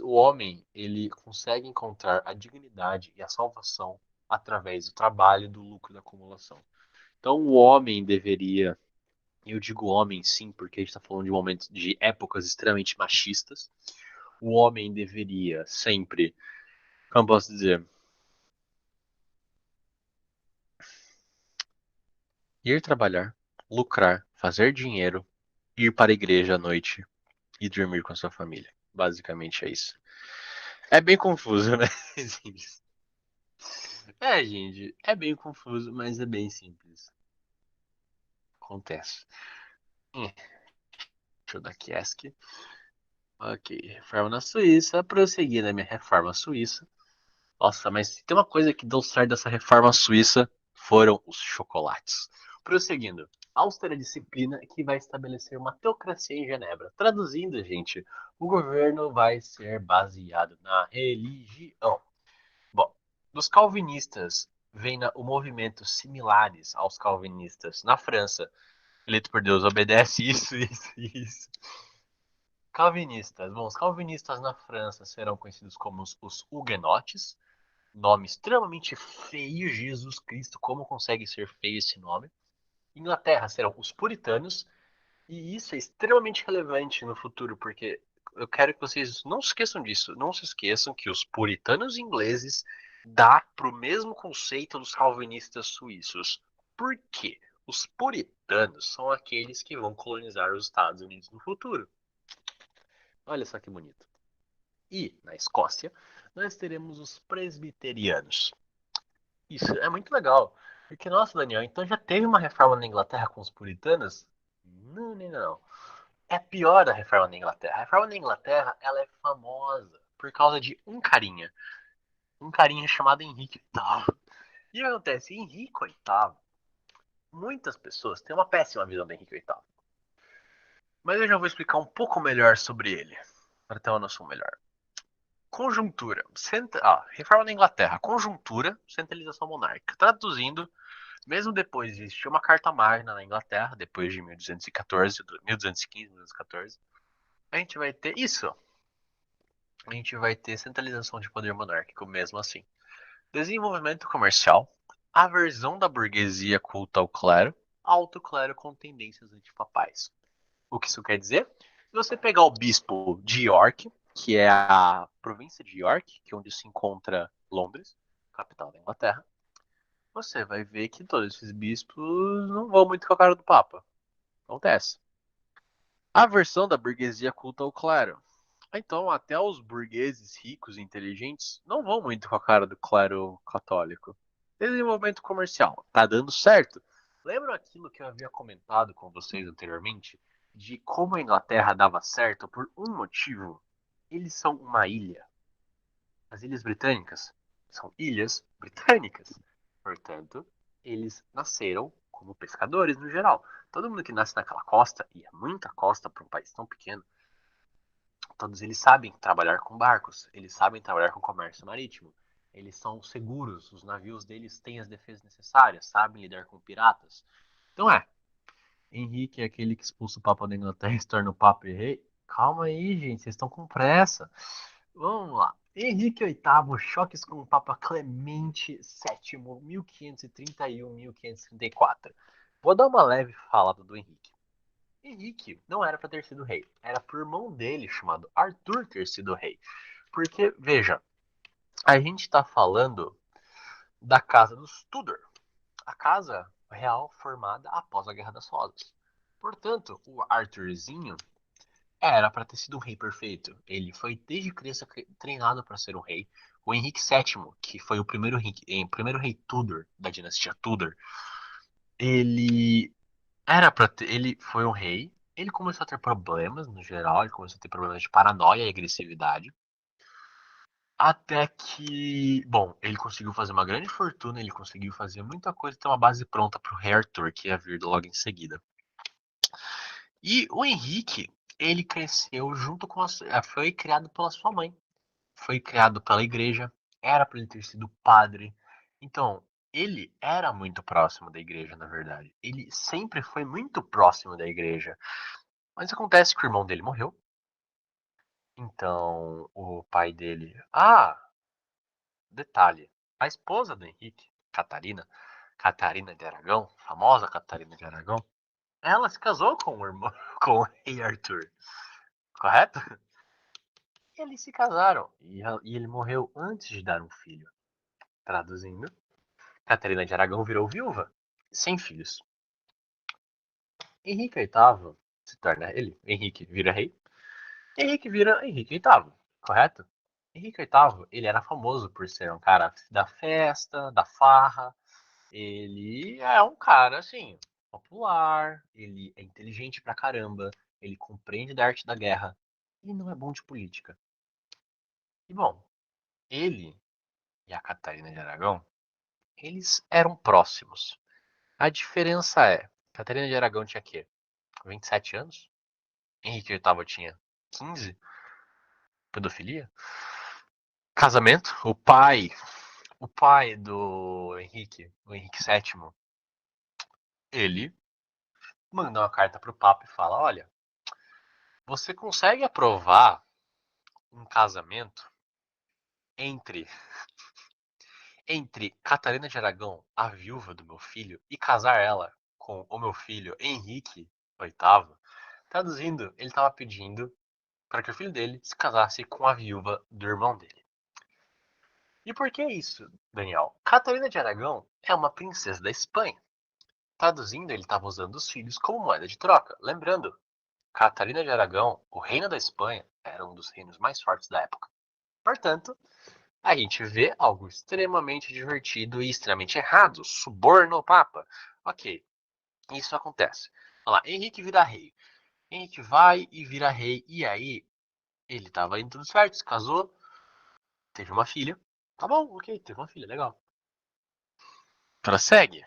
S1: O homem, ele consegue encontrar a dignidade e a salvação através do trabalho, do lucro e da acumulação. Então o homem deveria, eu digo homem sim, porque a gente está falando de momentos de épocas extremamente machistas. O homem deveria sempre, como posso dizer, ir trabalhar, lucrar, fazer dinheiro, ir para a igreja à noite e dormir com a sua família. Basicamente é isso. É bem confuso, né? Simples. É, gente, é bem confuso, mas é bem simples. Acontece. Deixa eu dar aqui ESC. Ok, reforma na Suíça. Prosseguir na minha reforma suíça. Nossa, mas se tem uma coisa que deu certo dessa reforma suíça foram os chocolates. Prosseguindo. Austera disciplina que vai estabelecer uma teocracia em Genebra. Traduzindo, gente, o governo vai ser baseado na religião. Bom, dos calvinistas vem o movimento similares aos calvinistas na França. Eleito por Deus obedece isso. Calvinistas. Bom, os calvinistas na França serão conhecidos como os huguenotes. Nome extremamente feio, Jesus Cristo, como consegue ser feio esse nome? Inglaterra serão os puritanos, e isso é extremamente relevante no futuro, porque eu quero que vocês não se esqueçam disso, não se esqueçam que os puritanos ingleses dá para o mesmo conceito dos calvinistas suíços. Por quê? Os puritanos são aqueles que vão colonizar os Estados Unidos no futuro. Olha só que bonito. E na Escócia, nós teremos os presbiterianos. Isso é muito legal. Porque, nossa, Daniel, então já teve uma reforma na Inglaterra com os puritanos? Não, não, não. É pior a reforma na Inglaterra. A reforma na Inglaterra, ela é famosa por causa de um carinha. Um carinha chamado Henrique VIII. E o que acontece? Henrique VIII, muitas pessoas têm uma péssima visão do Henrique VIII. Mas eu já vou explicar um pouco melhor sobre ele, para ter uma noção melhor. Conjuntura. Reforma na Inglaterra. Conjuntura, centralização monárquica. Traduzindo, mesmo depois de existir uma carta magna na Inglaterra, depois de 1214, 1215, 1214, a gente vai ter isso. A gente vai ter centralização de poder monárquico mesmo assim. Desenvolvimento comercial, aversão da burguesia culta ao clero, alto clero com tendências antipapais. O que isso quer dizer? Se você pegar o bispo de York, que é a província de York, que é onde se encontra Londres, capital da Inglaterra, você vai ver que todos esses bispos não vão muito com a cara do Papa. Acontece. A versão da burguesia culta ao clero. Então, até os burgueses ricos e inteligentes não vão muito com a cara do clero católico. Desenvolvimento comercial. Tá dando certo. Lembra aquilo que eu havia comentado com vocês anteriormente? De como a Inglaterra dava certo por um motivo? Eles são uma ilha. As Ilhas Britânicas são ilhas britânicas. Portanto, eles nasceram como pescadores no geral. Todo mundo que nasce naquela costa, e é muita costa para um país tão pequeno, todos eles sabem trabalhar com barcos, eles sabem trabalhar com comércio marítimo, eles são seguros, os navios deles têm as defesas necessárias, sabem lidar com piratas. Então Henrique é aquele que expulsa o Papa da Inglaterra e se torna o Papa e rei. calma aí, gente, vocês estão com pressa. Vamos lá. Henrique VIII, choques com o Papa Clemente VII, 1531-1534. Vou dar uma leve falada do Henrique. Henrique não era para ter sido rei, era por irmão dele, chamado Arthur, ter sido rei. Porque, veja, a gente está falando da casa dos Tudor, a casa real formada após a Guerra das Rosas. Portanto, o Arthurzinho era para ter sido um rei perfeito. Ele foi desde criança treinado para ser um rei. O Henrique VII, que foi o primeiro rei Tudor da dinastia Tudor, ele ele foi um rei. Ele começou a ter problemas no geral, ele começou a ter problemas de paranoia e agressividade. Até que, bom, ele conseguiu fazer uma grande fortuna, ele conseguiu fazer muita coisa e ter uma base pronta para o rei Arthur, que ia vir logo em seguida. E o Henrique, ele cresceu junto com foi criado pela sua mãe, foi criado pela igreja, era para ele ter sido padre. Então, ele era muito próximo da igreja, na verdade. Ele sempre foi muito próximo da igreja. Mas acontece que o irmão dele morreu. Então, o pai dele. Ah, detalhe: a esposa do Henrique, Catarina de Aragão, famosa Catarina de Aragão, ela se casou com o irmão, com o rei Arthur, correto? Eles se casaram e ele morreu antes de dar um filho. Traduzindo, Catarina de Aragão virou viúva, sem filhos. Henrique VIII se torna ele. Henrique vira rei. Henrique vira Henrique VIII, correto? Henrique VIII, ele era famoso por ser um cara da festa, da farra. Ele é um cara, assim, popular. Ele é inteligente pra caramba. Ele compreende da arte da guerra. E não é bom de política. E, bom, ele e a Catarina de Aragão, eles eram próximos. A diferença é, Catarina de Aragão tinha quê? 27 anos? Henrique VIII tinha 15? Pedofilia? Casamento? O pai do Henrique, o Henrique VII, ele manda uma carta pro Papa e fala: olha, você consegue aprovar um casamento entre Catarina de Aragão, a viúva do meu filho, e casar ela com o meu filho Henrique VIII? Traduzindo, ele estava pedindo para que o filho dele se casasse com a viúva do irmão dele. E por que isso, Daniel? Catarina de Aragão é uma princesa da Espanha. Traduzindo, ele estava usando os filhos como moeda de troca. Lembrando, Catarina de Aragão, o reino da Espanha, era um dos reinos mais fortes da época. Portanto, a gente vê algo extremamente divertido e extremamente errado. Suborno ao Papa. Ok, isso acontece. Olha lá, Henrique vira rei. Henrique vai e vira rei. E aí, ele estava indo tudo certo, se casou, teve uma filha. Tá bom, ok, teve uma filha, legal. Prossegue.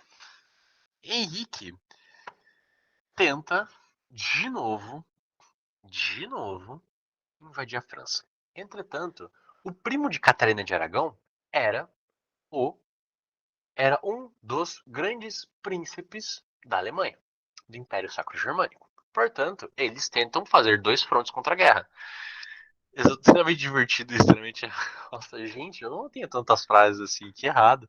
S1: Henrique tenta de novo, invadir a França. Entretanto, o primo de Catarina de Aragão era o era um dos grandes príncipes da Alemanha, do Império Sacro-Germânico. Portanto, eles tentam fazer dois frontes contra a guerra. Extremamente divertido, extremamente. Nossa, gente, eu não tenho tantas frases assim, que errado.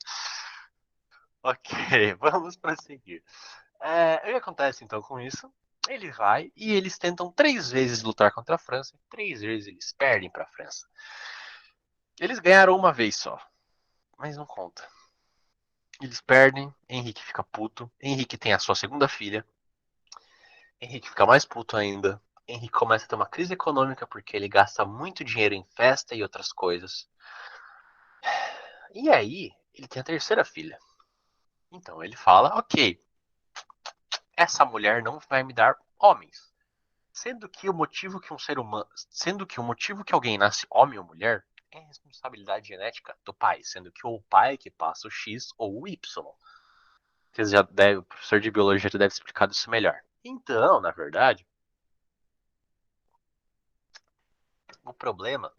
S1: Ok, vamos prosseguir. O que acontece então com isso? Ele vai e eles tentam 3 vezes lutar contra a França. 3 vezes eles perdem para a França. Eles ganharam uma vez só, mas não conta. Eles perdem, Henrique fica puto. Henrique tem a sua segunda filha. Henrique fica mais puto ainda. Henrique começa a ter uma crise econômica porque ele gasta muito dinheiro em festa e outras coisas. E aí, ele tem a terceira filha. Então ele fala: ok, essa mulher não vai me dar homens. Sendo que o motivo que um ser humano. Sendo que o motivo que alguém nasce homem ou mulher é responsabilidade genética do pai. Sendo que o pai é que passa o X ou o Y. O professor de biologia já deve ter explicado isso melhor. Então, na verdade, o problema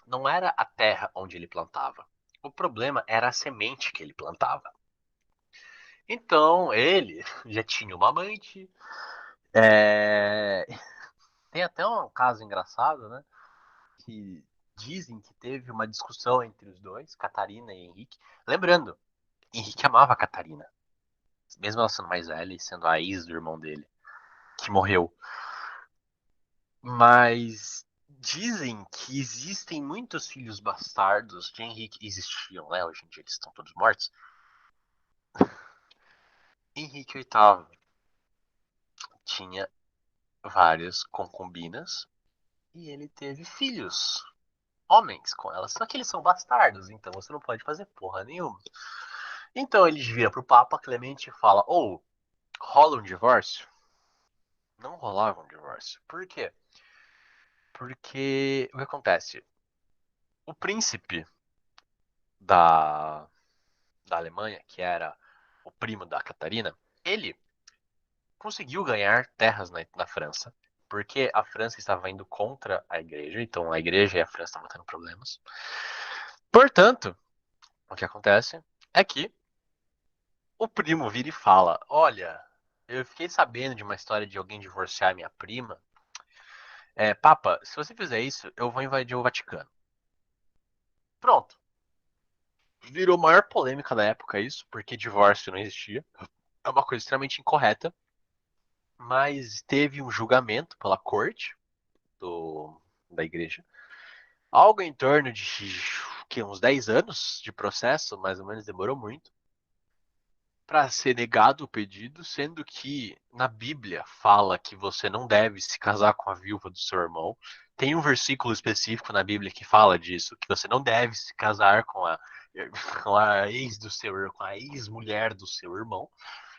S1: não era a terra onde ele plantava. O problema era a semente que ele plantava. Então, ele já tinha uma amante. É... tem até um caso engraçado, né? Que dizem que teve uma discussão entre os dois, Catarina e Henrique. Lembrando, Henrique amava a Catarina, mesmo ela sendo mais velha e sendo a ex do irmão dele, que morreu. Mas dizem que existem muitos filhos bastardos de Henrique. Existiam, né? Hoje em dia eles estão todos mortos. Henrique VIII tinha várias concubinas e ele teve filhos, homens com elas. Só que eles são bastardos, então você não pode fazer porra nenhuma. Então ele vira pro Papa Clemente e fala: ou rola um divórcio? Não rolava um divórcio. Por quê? Porque o que acontece? O príncipe da, da Alemanha, que era o primo da Catarina, ele conseguiu ganhar terras na França, porque a França estava indo contra a igreja, então a igreja e a França estavam tendo problemas. Portanto, o que acontece é que o primo vira e fala: olha, eu fiquei sabendo de uma história de alguém divorciar minha prima. Papa, se você fizer isso, eu vou invadir o Vaticano. Pronto. Virou a maior polêmica da época isso, porque divórcio não existia. É uma coisa extremamente incorreta. Mas teve um julgamento pela corte da igreja. Algo em torno de uns 10 anos de processo, mais ou menos, demorou muito, para ser negado o pedido, sendo que na Bíblia fala que você não deve se casar com a viúva do seu irmão. Tem um versículo específico na Bíblia que fala disso, que você não deve se casar com a ex do seu, com a ex-mulher do seu irmão.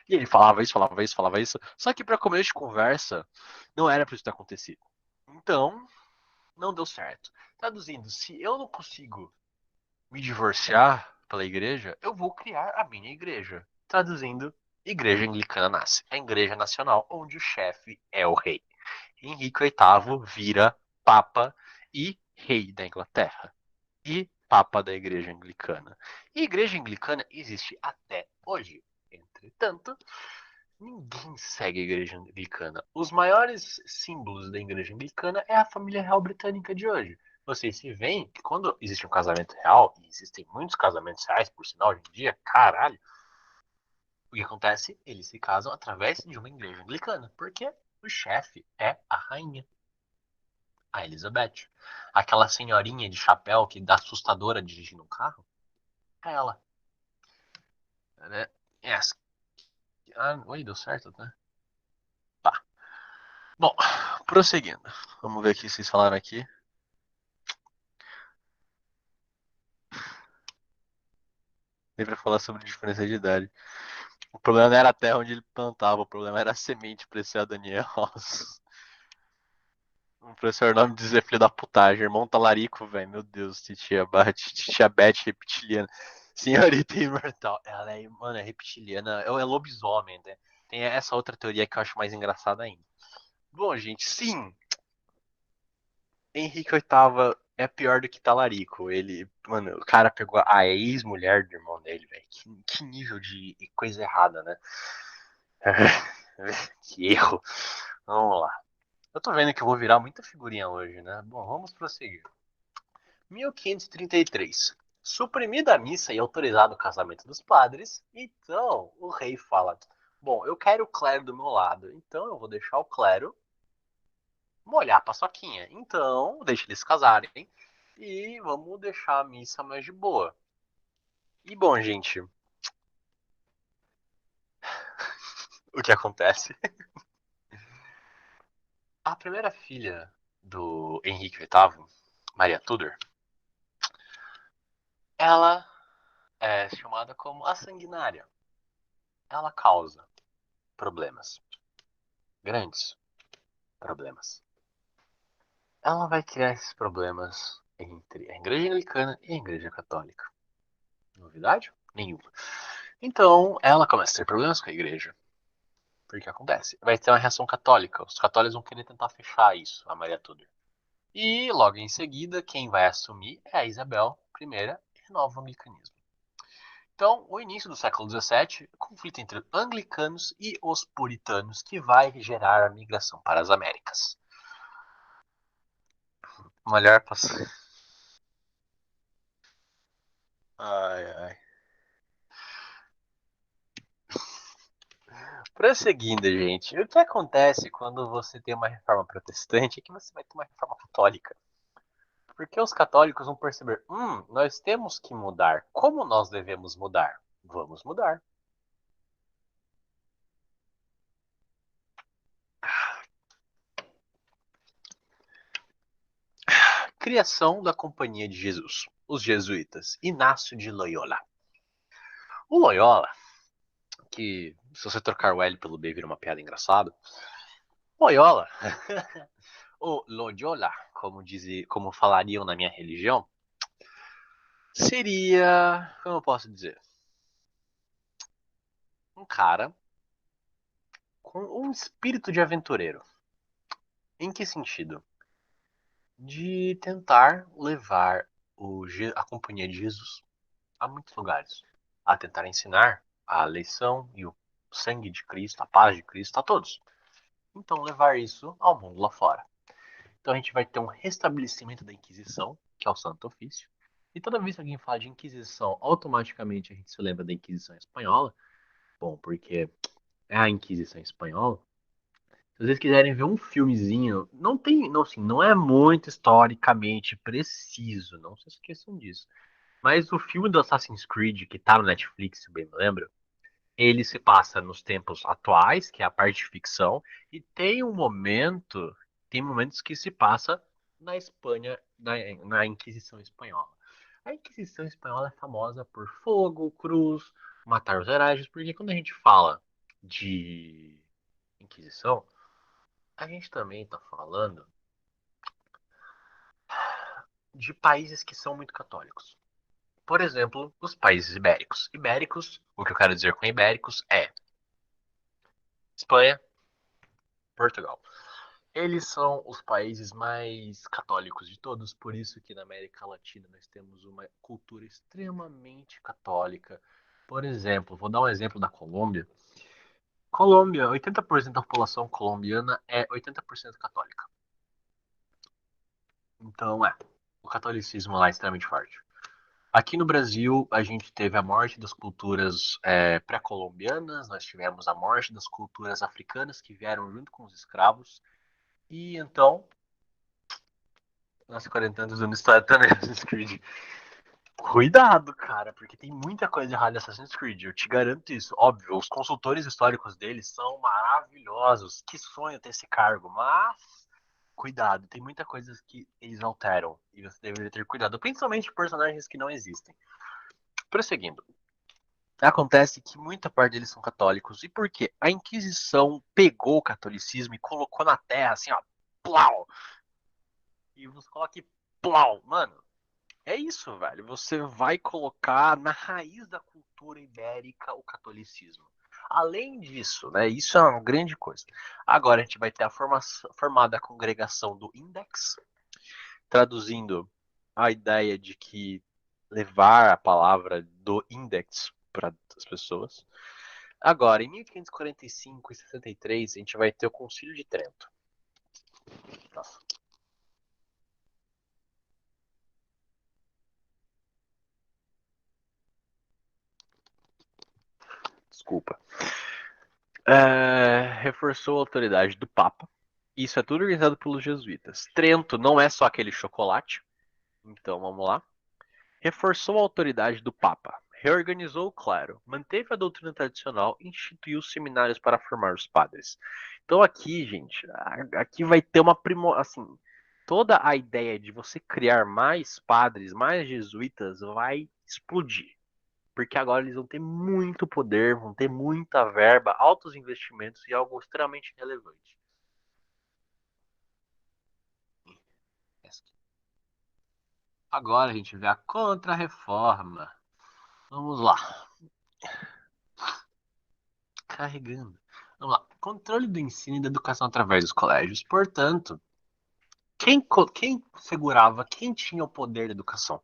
S1: E ele falava isso, falava isso, falava isso. Só que para começo de conversa, não era para isso ter acontecido. Então, não deu certo. Traduzindo, se eu não consigo me divorciar pela igreja, eu vou criar a minha igreja. Traduzindo, Igreja Anglicana nasce. A igreja nacional onde o chefe é o rei. Henrique VIII vira papa e rei da Inglaterra. E papa da igreja anglicana. E a igreja anglicana existe até hoje. Entretanto, ninguém segue a igreja anglicana. Os maiores símbolos da igreja anglicana é a família real britânica de hoje. Vocês se veem que quando existe um casamento real, e existem muitos casamentos reais, por sinal, hoje em dia, caralho, o que acontece? Eles se casam através de uma igreja anglicana, porque o chefe é a rainha, a Elizabeth. Aquela senhorinha de chapéu que dá assustadora dirigindo um carro, é ela. Né? Yes. Oi, deu certo, né? Tá. Bom, prosseguindo. Vamos ver o que vocês falaram aqui. Nem pra falar sobre diferença de idade. O problema não era a terra onde ele plantava, o problema era a semente pra esse Daniel Ross. O professor nome dizer filho da putagem, irmão talarico, velho. Meu Deus, titia Beth reptiliana. Senhorita imortal. Ela é, mano, é reptiliana. É lobisomem, né? Tem essa outra teoria que eu acho mais engraçada ainda. Bom, gente, sim. Henrique VIII é pior do que talarico. Ele, mano, o cara pegou a ex-mulher do irmão dele, velho. Que nível de coisa errada, né? Que erro. Vamos lá. Eu tô vendo que eu vou virar muita figurinha hoje, né? Bom, vamos prosseguir. 1533. Suprimida a missa e autorizado o casamento dos padres, então o rei fala: bom, eu quero o clero do meu lado, então eu vou deixar o clero molhar a paçoquinha. Então, deixa eles casarem e vamos deixar a missa mais de boa. E bom, gente, o que acontece? A primeira filha do Henrique VIII, Maria Tudor, ela é chamada como a sanguinária. Ela causa problemas, grandes problemas. Ela vai criar esses problemas entre a igreja anglicana e a igreja católica. Novidade? Nenhuma. Então, ela começa a ter problemas com a igreja. Porque acontece? Vai ter uma reação católica. Os católicos vão querer tentar fechar isso, a Maria Tudor. E logo em seguida, quem vai assumir é a Isabel I e renova o anglicanismo. Então, o início do século XVII, conflito entre anglicanos e os puritanos que vai gerar a migração para as Américas. Melhor passar. Ai, ai. Prosseguindo, gente, o que acontece quando você tem uma reforma protestante é que você vai ter uma reforma católica. Porque os católicos vão perceber, nós temos que mudar. Como nós devemos mudar? Vamos mudar. Criação da Companhia de Jesus, os jesuítas, Inácio de Loyola. O Loyola, que se você trocar o L pelo B vira uma piada engraçada. Loyola, ou Loyola, como falariam na minha religião, seria, como eu posso dizer, um cara com um espírito de aventureiro. Em que sentido? De tentar levar a companhia de Jesus a muitos lugares, a tentar ensinar a lição e o sangue de Cristo, a paz de Cristo a todos. Então, levar isso ao mundo lá fora. Então, a gente vai ter um restabelecimento da Inquisição, que é o Santo Ofício. E toda vez que alguém fala de Inquisição, automaticamente a gente se lembra da Inquisição Espanhola. Bom, porque é a Inquisição Espanhola. Se vocês quiserem ver um filmezinho, não tem, não, assim, não é muito historicamente preciso, não se esqueçam disso. Mas o filme do Assassin's Creed, que tá no Netflix, se eu bem me lembro, ele se passa nos tempos atuais, que é a parte de ficção, e tem momentos que se passa na Espanha, na Inquisição Espanhola. A Inquisição Espanhola é famosa por fogo, cruz, matar os hereges, porque quando a gente fala de Inquisição, a gente também está falando de países que são muito católicos. Por exemplo, os países ibéricos. Ibéricos, o que eu quero dizer com ibéricos é Espanha, Portugal. Eles são os países mais católicos de todos, por isso que na América Latina nós temos uma cultura extremamente católica. Por exemplo, vou dar um exemplo da Colômbia. Colômbia, 80% da população colombiana é 80% católica. Então, o catolicismo lá é extremamente forte. Aqui no Brasil, a gente teve a morte das culturas pré-colombianas, nós tivemos a morte das culturas africanas que vieram junto com os escravos, e então, nós 40 anos usando história também Assassin's Creed. Cuidado, cara, porque tem muita coisa errada em Assassin's Creed, eu te garanto isso. Óbvio, os consultores históricos deles são maravilhosos, que sonho ter esse cargo, mas cuidado, tem muita coisa que eles alteram e você deveria ter cuidado, principalmente personagens que não existem. Prosseguindo. Acontece que muita parte deles são católicos. E por quê? A Inquisição pegou o catolicismo e colocou na terra assim, ó, plau! E você coloca aqui, plau! Mano, é isso, velho. Você vai colocar na raiz da cultura ibérica o catolicismo. Além disso, né, isso é uma grande coisa. Agora a gente vai ter a formada congregação do Index, traduzindo a ideia de que levar a palavra do Index para as pessoas. Agora, em 1545 e 63, a gente vai ter o Concílio de Trento. Nossa. Desculpa. Reforçou a autoridade do Papa. Isso é tudo organizado pelos jesuítas. Trento não é só aquele chocolate. Então vamos lá. Reforçou a autoridade do Papa. Reorganizou o clero. Manteve a doutrina tradicional e instituiu seminários para formar os padres. Então aqui, gente, aqui vai ter uma assim, toda a ideia de você criar mais padres, mais jesuítas vai explodir. Porque agora eles vão ter muito poder, vão ter muita verba, altos investimentos e algo extremamente relevante. Agora a gente vê a contra-reforma. Vamos lá. Carregando. Vamos lá. Controle do ensino e da educação através dos colégios. Portanto, quem segurava, quem tinha o poder da educação?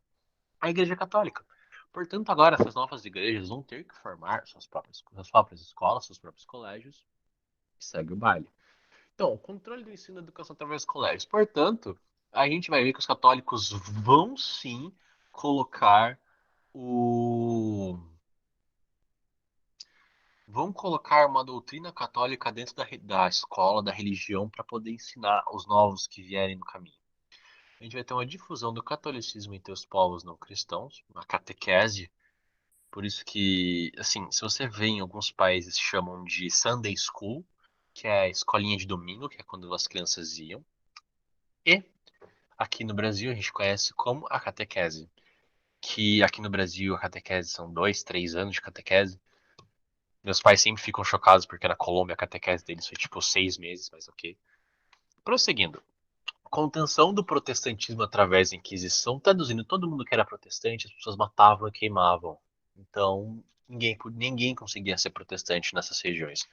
S1: A Igreja Católica. Portanto, agora essas novas igrejas vão ter que formar suas próprias escolas, seus próprios colégios, e segue o baile. Então, controle do ensino e da educação através dos colégios. Portanto, a gente vai ver que os católicos vão sim colocar o. Vão colocar uma doutrina católica dentro da escola, da religião, para poder ensinar os novos que vierem no caminho. A gente vai ter uma difusão do catolicismo entre os povos não cristãos, uma catequese. Por isso que, assim, se você vê em alguns países chamam de Sunday School, que é a escolinha de domingo, que é quando as crianças iam. E aqui no Brasil a gente conhece como a catequese, que aqui no Brasil a catequese são 2, 3 anos de catequese. Meus pais sempre ficam chocados porque na Colômbia a catequese deles foi tipo 6 meses, mas ok. Prosseguindo. Contenção do protestantismo através da Inquisição, traduzindo todo mundo que era protestante, as pessoas matavam e queimavam. Então, ninguém conseguia ser protestante nessas regiões.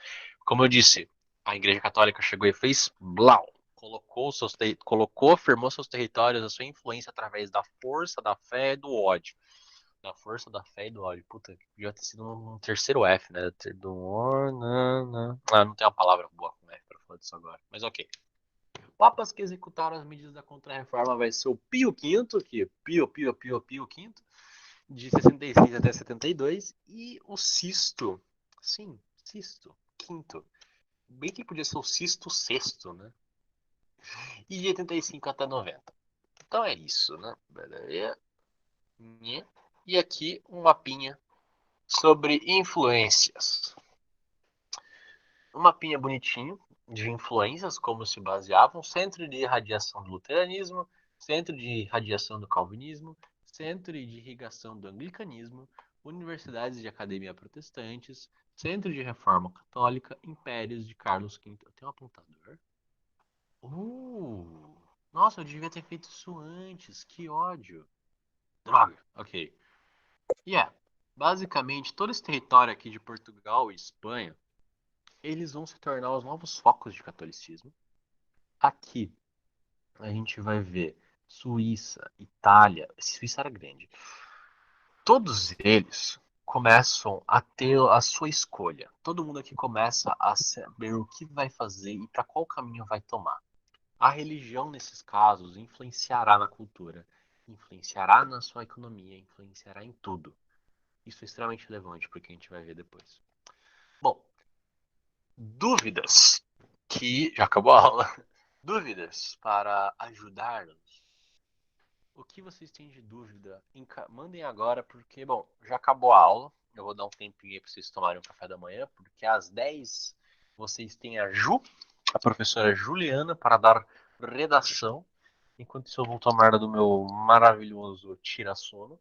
S1: Como eu disse, a Igreja Católica chegou e fez blau. Afirmou seus territórios, a sua influência através da força, da fé e do ódio. Da força, da fé e do ódio. Puta, podia ter sido um terceiro F, né? Não tem uma palavra boa com F pra falar disso agora. Mas ok. Papas que executaram as medidas da Contra-Reforma vai ser o Pio V, que Pio V, de 66 até 72, e o Sisto, sim, Sisto, quinto, bem que podia ser o Sisto sexto, né? E de 85 até 90. Então é isso, né? E aqui um mapinha sobre influências. Um mapinha bonitinho de influências, como se baseavam, centro de irradiação do luteranismo, centro de irradiação do calvinismo, centro de irrigação do anglicanismo, universidades de academia protestantes, centro de reforma católica, impérios de Carlos V. Eu tenho um apontador. Nossa, eu devia ter feito isso antes, que ódio. Droga, ok. Basicamente todo esse território aqui de Portugal e Espanha eles vão se tornar os novos focos de catolicismo. Aqui a gente vai ver Suíça, Itália, Suíça era grande. Todos eles começam a ter a sua escolha. Todo mundo aqui começa a saber o que vai fazer e para qual caminho vai tomar. A religião, nesses casos, influenciará na cultura, influenciará na sua economia, influenciará em tudo. Isso é extremamente relevante para o que a gente vai ver depois. Bom, dúvidas que já acabou a aula. Dúvidas para ajudar-nos. O que vocês têm de dúvida? Mandem agora, porque, bom, já acabou a aula. Eu vou dar um tempinho aí para vocês tomarem um café da manhã, porque às 10 vocês têm a Ju, a professora Juliana, para dar redação. Enquanto isso, eu vou tomar do meu maravilhoso tira-sono.